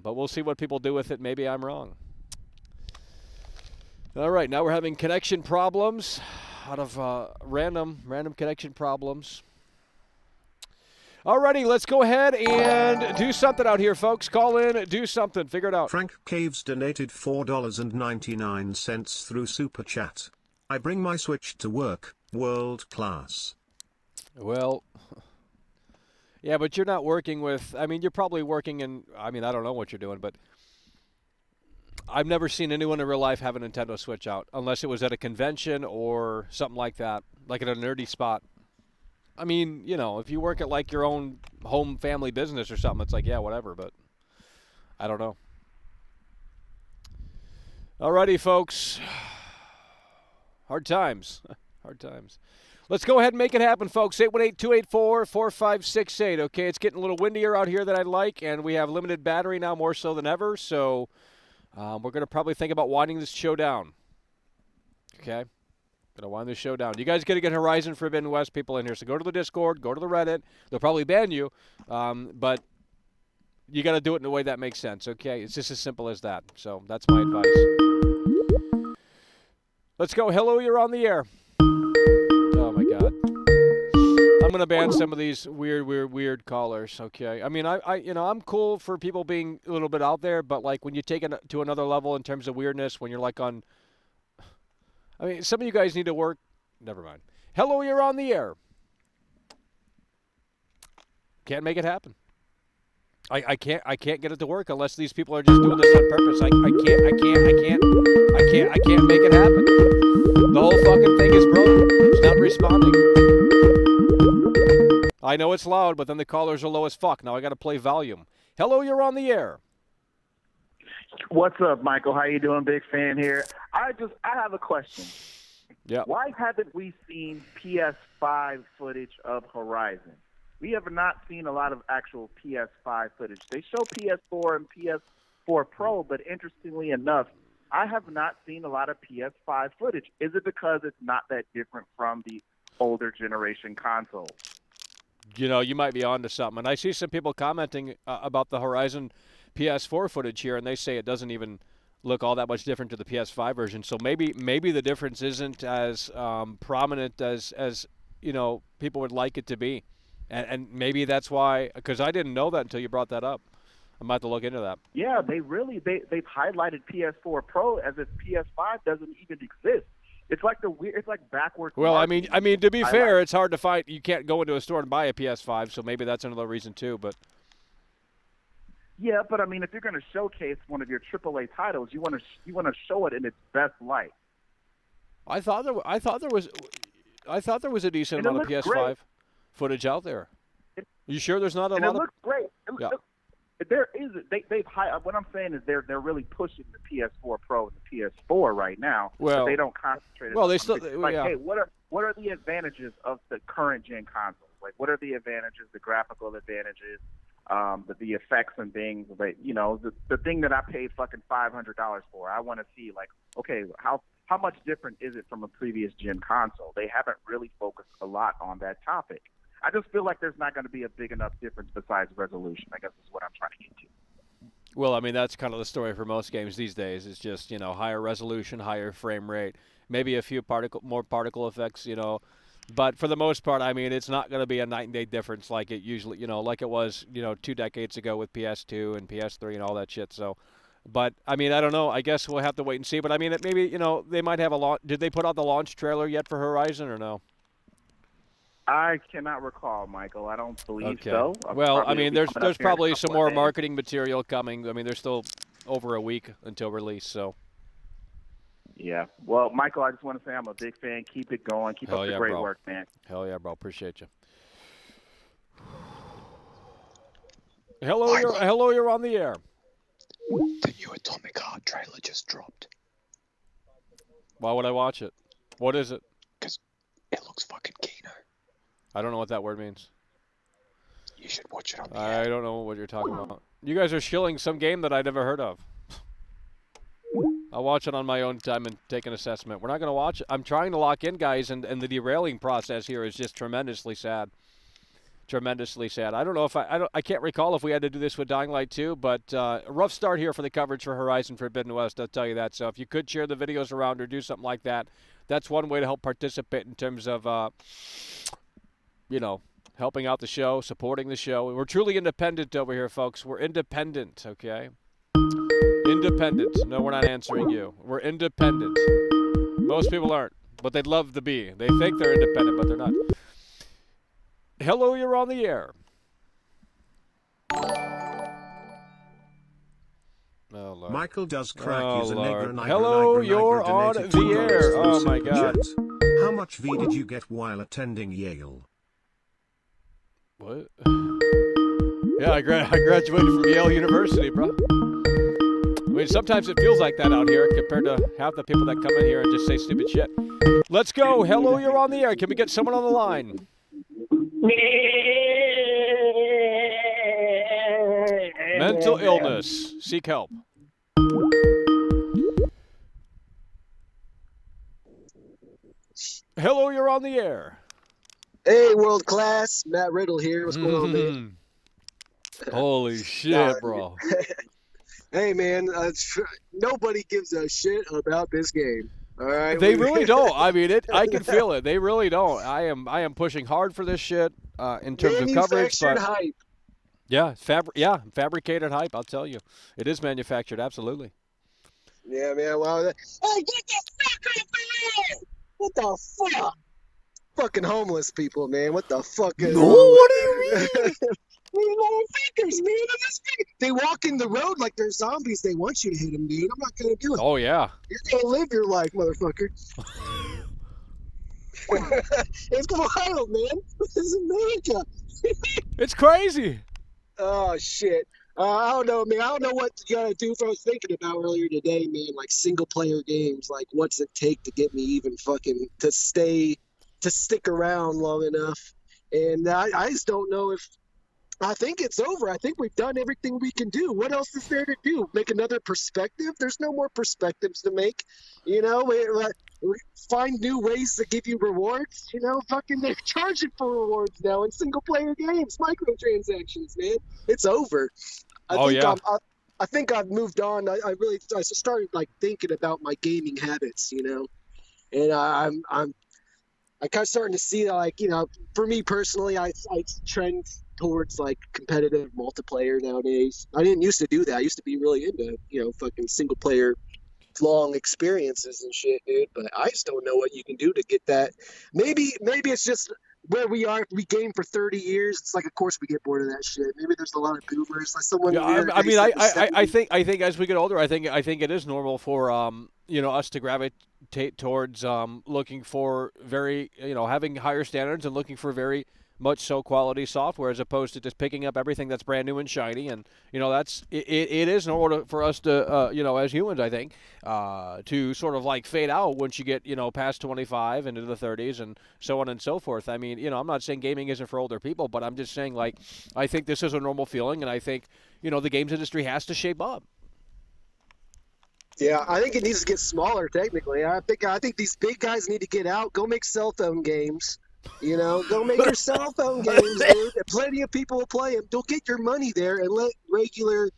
But we'll see what people do with it. Maybe I'm wrong. All right, now we're having connection problems out of random connection problems. Alrighty, let's go ahead and do something out here, folks. Call in, do something, figure it out. Frank Caves donated $4.99 through Super Chat. I bring my Switch to work, world class. Well, yeah, but you're not working with, you're probably working in, I don't know what you're doing, but I've never seen anyone in real life have a Nintendo Switch out, unless it was at a convention or something like that, like at a nerdy spot. If you work at like your own home family business or something, it's like, yeah, whatever, but I don't know. Alrighty, folks. Hard times. Hard times. Let's go ahead and make it happen, folks. 818-284-4568. Okay, it's getting a little windier out here than I'd like, and we have limited battery now more so than ever, so we're going to probably think about winding this show down. Okay? Gonna wind this show down. You guys got to get Horizon Forbidden West people in here. So go to the Discord, go to the Reddit. They'll probably ban you, but you got to do it in a way that makes sense. Okay, it's just as simple as that. So that's my advice. Let's go. Hello, you're on the air. Oh my God. I'm gonna ban some of these weird callers. Okay. I'm cool for people being a little bit out there, but like when you take it to another level in terms of weirdness, when you're like on. Some of you guys need to work. Never mind. Hello, you're on the air. Can't make it happen. I can't get it to work unless these people are just doing this on purpose. I can't make it happen. The whole fucking thing is broken. It's not responding. I know it's loud, but then the callers are low as fuck. Now I got to play volume. Hello, you're on the air. What's up, Michael? How you doing? Big fan here. I have a question. Yeah. Why haven't we seen PS5 footage of Horizon? We have not seen a lot of actual PS5 footage. They show PS4 and PS4 Pro, but interestingly enough, I have not seen a lot of PS5 footage. Is it because it's not that different from the older generation consoles? You might be onto something. And I see some people commenting about the Horizon PS4 footage here, and they say it doesn't even look all that much different to the PS5 version. So maybe the difference isn't as prominent as people would like it to be, and maybe that's why. Because I didn't know that until you brought that up. I'm about to look into that. Yeah, they've highlighted PS4 Pro as if PS5 doesn't even exist. It's like backwards. Well, to be fair, it's hard to find. You can't go into a store and buy a PS5, so maybe that's another reason too. But yeah, but if you're going to showcase one of your AAA titles, you want to show it in its best light. I thought there was a decent amount of PS5 great. Footage out there. You sure there's not a lot of? It looks great. There is. They've what I'm saying is they're really pushing the PS4 Pro and the PS4 right now. Well, but they don't concentrate. Well, they still hey, what are the advantages of the current gen consoles? Like, what are the advantages, the graphical advantages, the effects and things? But the thing that I paid fucking $500 for, I want to see okay, how much different is it from a previous gen console? They haven't really focused a lot on that topic. I just feel like there's not going to be a big enough difference besides resolution. I guess is what I'm trying to get to. Well, that's kind of the story for most games these days. It's just, higher resolution, higher frame rate, maybe a few more particle effects, But for the most part, it's not going to be a night and day difference like it usually, like it was, 2 decades ago with PS2 and PS3 and all that shit. So, but, I don't know. I guess we'll have to wait and see. But, maybe, they might have a launch. Did they put out the launch trailer yet for Horizon or no? I cannot recall, Michael. I don't believe so. Well, there's probably some more marketing material coming. There's still over a week until release, so. Yeah. Well, Michael, I just want to say I'm a big fan. Keep it going. Keep up the great work, man. Hell yeah, bro. Appreciate you. Hello, you're on the air. The new Atomic Heart trailer just dropped. Why would I watch it? What is it? Because it looks fucking kino. I don't know what that word means. You should watch it on the I don't know what you're talking about. You guys are shilling some game that I never heard of. I'll watch it on my own time and take an assessment. We're not going to watch it. I'm trying to lock in, guys, and the derailing process here is just tremendously sad. Tremendously sad. I don't know if I can't recall if we had to do this with Dying Light 2, but a rough start here for the coverage for Horizon Forbidden West, I'll tell you that. So if you could share the videos around or do something like that, that's one way to help participate in terms of, helping out the show, supporting the show. We're truly independent over here, folks. We're independent, okay? Independent. No, we're not answering you. We're independent. Most people aren't, but they'd love to be. They think they're independent, but they're not. Hello, you're on the air. Oh, Lord. Michael does crack is a nigger. Hello, you're on the air. Oh, my God. How much V did you get while attending Yale? What? Yeah, I graduated from Yale University, bro. I mean, sometimes it feels like that out here compared to half the people that come in here and just say stupid shit. Let's go. Hello, you're on the air. Can we get someone on the line? Mental illness. Seek help. Hello, you're on the air. Hey, world class. Matt Riddle here. What's going on, man? Holy shit, bro. Hey, man. Nobody gives a shit about this game. All right. They really don't. I mean, I can feel it. They really don't. I am pushing hard for this shit in terms of coverage. But hype. Yeah, fabricated hype. I'll tell you, it is manufactured. Absolutely. Yeah, man. Wow. Hey, get the fuck up here! What the fuck? Fucking homeless people, man. What the fuck? No, what do you mean? These motherfuckers, man. They walk in the road like they're zombies. They want you to hit them, dude. I'm not gonna do it. Oh yeah. You're gonna live your life, motherfucker. It's wild, man. This is America. It's crazy. Oh shit. I don't know, man. I don't know what you gotta do. I was thinking about earlier today, man. Like single player games. Like, what's it take to get me even fucking to stick around long enough? And I just don't know if. I think it's over. I think we've done everything we can do. What else is there to do? Make another perspective? There's no more perspectives to make. You know, we find new ways to give you rewards. You know, fucking they're charging for rewards now in single-player games, microtransactions, man. It's over. I think I've moved on. I started like thinking about my gaming habits. You know, and I'm kind of starting to see like, you know, for me personally, I trend towards like competitive multiplayer nowadays. I didn't used to do that. I used to be really into, you know, fucking single player long experiences and shit, dude. But I just don't know what you can do to get that. Maybe it's just where we are. If we game for 30 years, it's like, of course we get bored of that shit. Maybe there's a lot of boomers. Like someone. Yeah, I mean, I think as we get older, I think it is normal for you know, us to gravitate towards looking for very, you know, having higher standards and looking for very much so quality software as opposed to just picking up everything that's brand new and shiny. And, you know, it is in order for us to, you know, as humans, I think, to sort of like fade out once you get, you know, past 25 into the 30s and so on and so forth. I mean, you know, I'm not saying gaming isn't for older people, but I'm just saying, like, I think this is a normal feeling, and I think, you know, the games industry has to shape up. Yeah, I think it needs to get smaller, technically. I think these big guys need to get out, go make cell phone games. You know, go make your cell phone games, dude. Plenty of people will play them. Don't get your money there and let regular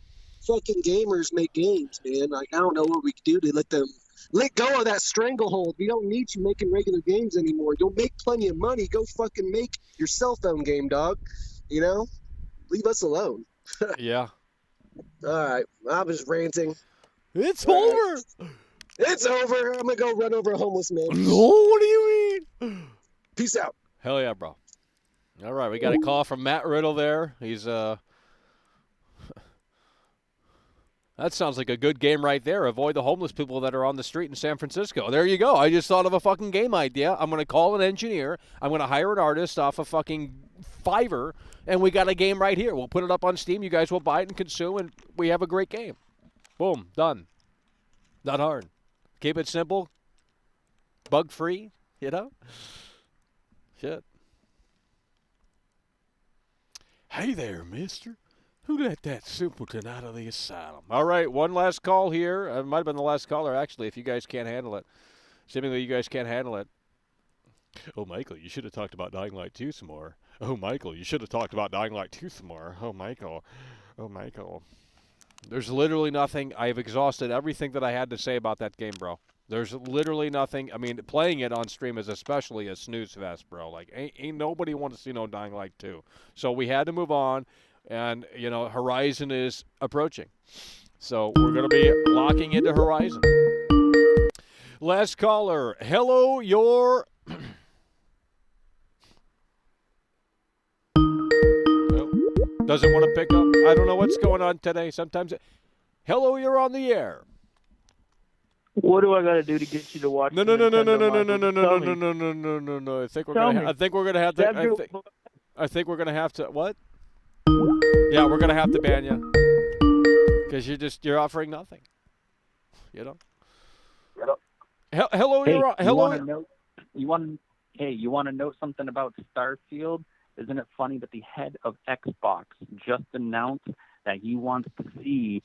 fucking gamers make games, man. Like, I don't know what we can do to let them let go of that stranglehold. We don't need you making regular games anymore. You'll make plenty of money. Go fucking make your cell phone game, dog. You know? Leave us alone. Yeah. All right. I was ranting. It's over. It's over. I'm going to go run over a homeless man. No, what do you mean? Peace out. Hell yeah, bro. All right, we got a call from Matt Riddle there. He's That sounds like a good game right there. Avoid the homeless people that are on the street in San Francisco. There you go. I just thought of a fucking game idea. I'm going to call an engineer. I'm going to hire an artist off of fucking Fiverr, and we got a game right here. We'll put it up on Steam. You guys will buy it and consume, and we have a great game. Boom. Done. Not hard. Keep it simple. Bug-free, you know? Shit. Hey there, mister. Who let that simpleton out of the asylum? All right, one last call here. It might have been the last caller, actually, if you guys can't handle it. Seemingly you guys can't handle it. Oh, Michael, you should have talked about Dying Light 2 some more. Oh, Michael, you should have talked about Dying Light 2 some more. Oh, Michael. Oh, Michael. There's literally nothing. I've exhausted everything that I had to say about that game, bro. There's literally nothing. I mean, playing it on stream is especially a snooze fest, bro. Like, ain't nobody want to see no Dying Light 2. So we had to move on. And, you know, Horizon is approaching. So we're going to be locking into Horizon. Last caller. Hello, your... Doesn't want to pick up. I don't know what's going on today. Sometimes... Hello, you're on the air. What do I got to do to get you to watch? No. I think we're gonna have to. I think we're gonna have to. What? Yeah, we're gonna have to ban you because you're offering nothing. You know. Hello, hey, hello. You want to know something about Starfield? Isn't it funny that the head of Xbox just announced that he wants to see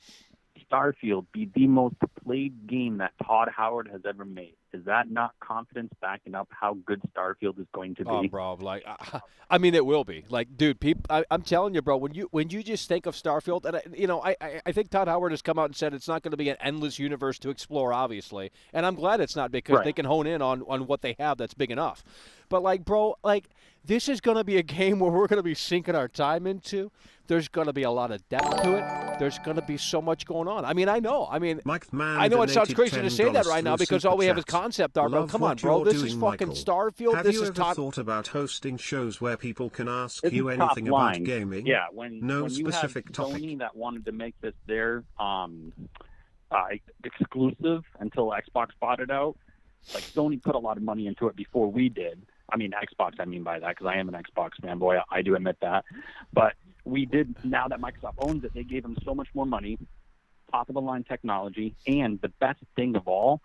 Starfield be the most played game that Todd Howard has ever made? Is that not confidence backing up how good Starfield is going to be? Oh, bro, like, I mean, it will be. Like, dude, I'm telling you, bro, when you just think of Starfield, and I think Todd Howard has come out and said it's not going to be an endless universe to explore, obviously, and I'm glad it's not because they can hone in on what they have that's big enough. But like, bro, like, this is going to be a game where we're going to be sinking our time into. There's going to be a lot of depth to it. There's going to be so much going on. I mean, I know. I mean, I know it sounds crazy to say that right now because all we have is concept art. Bro, come on, bro. This is fucking Starfield. Have you ever thought about hosting shows where people can ask you anything about gaming? Yeah, when specific you had topic. Sony that wanted to make this their exclusive until Xbox bought it out. Like, Sony put a lot of money into it before we did. I mean, Xbox, I mean by that, because I am an Xbox fanboy. I do admit that. But we did, now that Microsoft owns it, they gave them so much more money, top-of-the-line technology, and the best thing of all,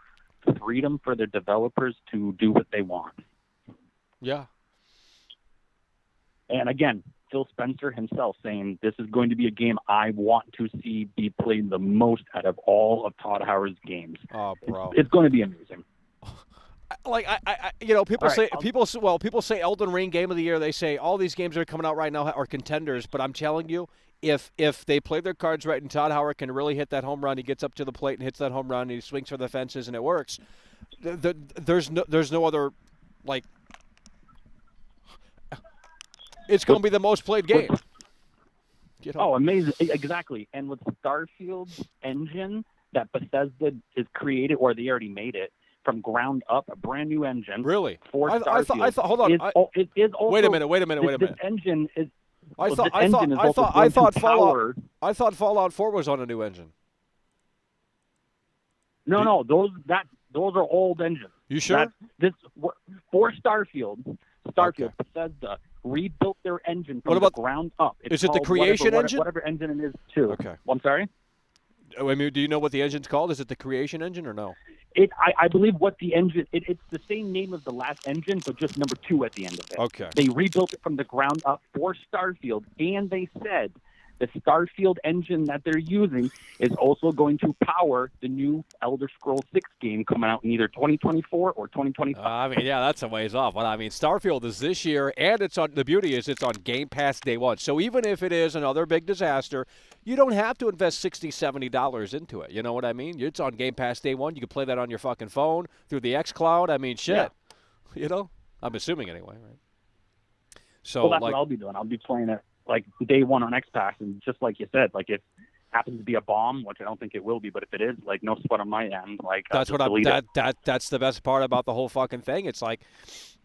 freedom for their developers to do what they want. Yeah. And again, Phil Spencer himself saying, this is going to be a game I want to see be played the most out of all of Todd Howard's games. Oh, bro. It's going to be amazing. Like people say Elden Ring Game of the Year. They say all these games that are coming out right now are contenders. But I'm telling you, if they play their cards right and Todd Howard can really hit that home run, he gets up to the plate and hits that home run, and he swings for the fences and it works. There's no other, like, it's going to be the most played game. Oh, amazing! Exactly. And with Starfield's engine that Bethesda is created, or they already made it from ground up, a brand new engine. Really? For Starfield. I thought. Hold on. It is also, wait a minute. This engine is. I thought Fallout 4 was on a new engine. No, those are old engines. You sure? For Starfield, Bethesda rebuilt their engine from the ground up. Is it the Creation engine? Whatever engine it is, too. Okay. I'm sorry? I mean, do you know what the engine's called? Is it the Creation engine or no? I believe what the engine, it's the same name as the last engine, but just number 2 at the end of it. Okay. They rebuilt it from the ground up for Starfield, and they said the Starfield engine that they're using is also going to power the new Elder Scrolls 6 game coming out in either 2024 or 2025. I mean, yeah, that's a ways off. But I mean, Starfield is this year, and the beauty is it's on Game Pass day one. So even if it is another big disaster, you don't have to invest $60, $70 into it. You know what I mean? It's on Game Pass day one. You can play that on your fucking phone through the xCloud. I mean, shit. Yeah. You know? I'm assuming anyway, right? So, that's what I'll be doing. I'll be playing it like day one on X-Pass, and just like you said, like if it happens to be a bomb, which I don't think it will be, but if it is, like, no sweat on my end. Like, that's the best part about the whole fucking thing. It's like,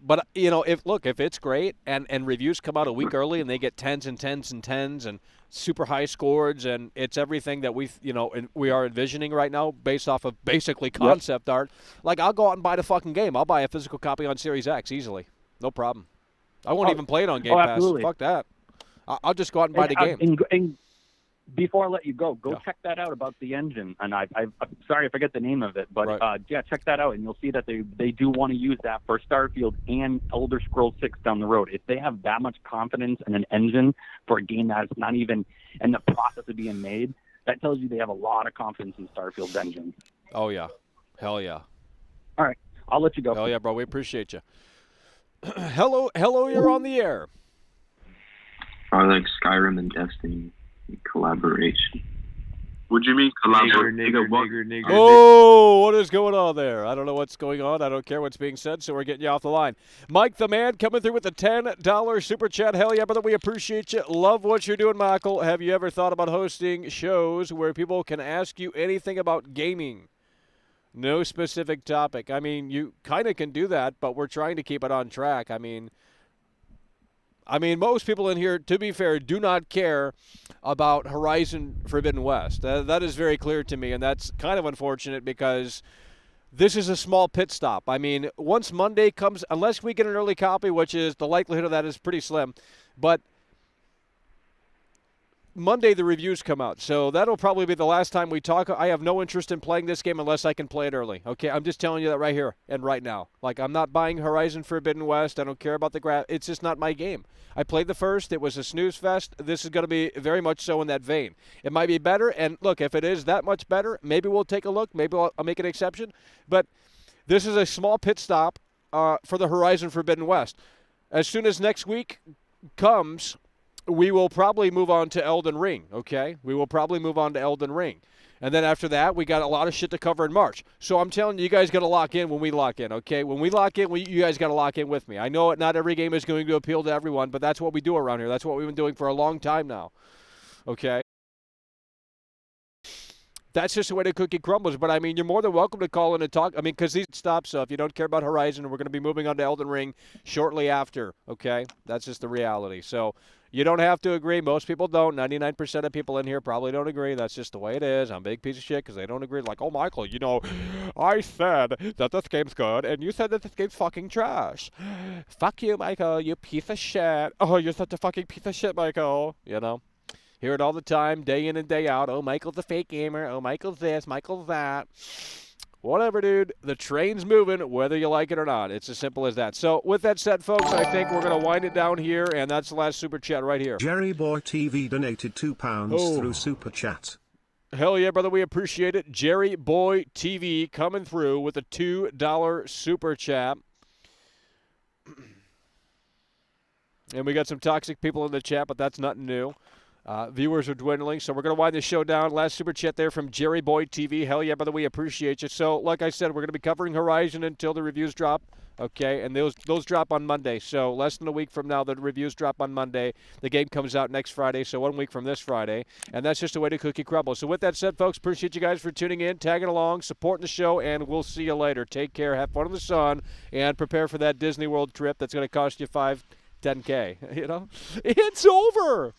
But, if it's great and reviews come out a week early and they get 10s and 10s and 10s and super high scores and it's everything that we are envisioning right now based off of basically concept art, like I'll go out and buy the fucking game. I'll buy a physical copy on Series X easily. No problem. I won't even play it on Game Pass. Absolutely. Fuck that. I'll just go out and buy the game. And before I let you go, check that out about the engine. And I'm sorry I forget the name of it, but check that out, and you'll see that they do want to use that for Starfield and Elder Scrolls 6 down the road. If they have that much confidence in an engine for a game that's not even in the process of being made, that tells you they have a lot of confidence in Starfield's engine. Oh, yeah. Hell yeah. All right. I'll let you go. Hell yeah, bro. We appreciate you. Hello, you're on the air. I like Skyrim and Destiny collaboration. What do you mean collaboration? Nigger. Oh, what is going on there? I don't know what's going on. I don't care what's being said, so we're getting you off the line. Mike the Man coming through with the $10 super chat. Hell yeah, brother. We appreciate you. Love what you're doing, Michael. Have you ever thought about hosting shows where people can ask you anything about gaming? No specific topic. I mean, you kind of can do that, but we're trying to keep it on track. I mean, most people in here, to be fair, do not care about Horizon Forbidden West. That is very clear to me, and that's kind of unfortunate because this is a small pit stop. I mean, once Monday comes, unless we get an early copy, which is the likelihood of that is pretty slim, but Monday the reviews come out, so that'll probably be the last time we talk. I have no interest in playing this game unless I can play it early. Okay, I'm just telling you that right here and right now. Like, I'm not buying Horizon Forbidden West. I don't care about the graph. It's just not my game. I played the first. It was a snooze fest. This is going to be very much so in that vein. It might be better, and look, if it is that much better, maybe we'll take a look. Maybe I'll make an exception. But this is a small pit stop for the Horizon Forbidden West. As soon as next week comes, we will probably move on to Elden Ring, okay? We will probably move on to Elden Ring. And then after that, we got a lot of shit to cover in March. So I'm telling you, you guys got to lock in when we lock in, okay? When we lock in, you guys got to lock in with me. I know not every game is going to appeal to everyone, but that's what we do around here. That's what we've been doing for a long time now, okay? That's just the way the cookie crumbles. But, I mean, you're more than welcome to call in and talk. I mean, because these stop, so if you don't care about Horizon, we're going to be moving on to Elden Ring shortly after, okay? That's just the reality. So you don't have to agree. Most people don't. 99% of people in here probably don't agree. That's just the way it is. I'm a big piece of shit because they don't agree. Like, oh, Michael, I said that this game's good, and you said that this game's fucking trash. Fuck you, Michael, you piece of shit. Oh, you're such a fucking piece of shit, Michael. Hear it all the time, day in and day out. Oh, Michael's a fake gamer. Oh, Michael's this, Michael's that. Whatever, dude. The train's moving, whether you like it or not. It's as simple as that. So, with that said, folks, I think we're going to wind it down here, and that's the last Super Chat right here. Jerry Boy TV donated £2 through Super Chat. Hell yeah, brother. We appreciate it. Jerry Boy TV coming through with a $2 Super Chat. And we got some toxic people in the chat, but that's nothing new. Viewers are dwindling, so we're going to wind this show down. Last Super Chat there from Jerry Boy TV. Hell yeah, brother, we appreciate you. So, like I said, we're going to be covering Horizon until the reviews drop, okay? And those drop on Monday. So, less than a week from now, the reviews drop on Monday. The game comes out next Friday, so 1 week from this Friday. And that's just the way the cookie crumbles. So, with that said, folks, appreciate you guys for tuning in, tagging along, supporting the show, and we'll see you later. Take care, have fun in the sun, and prepare for that Disney World trip that's going to cost you $10K. It's over.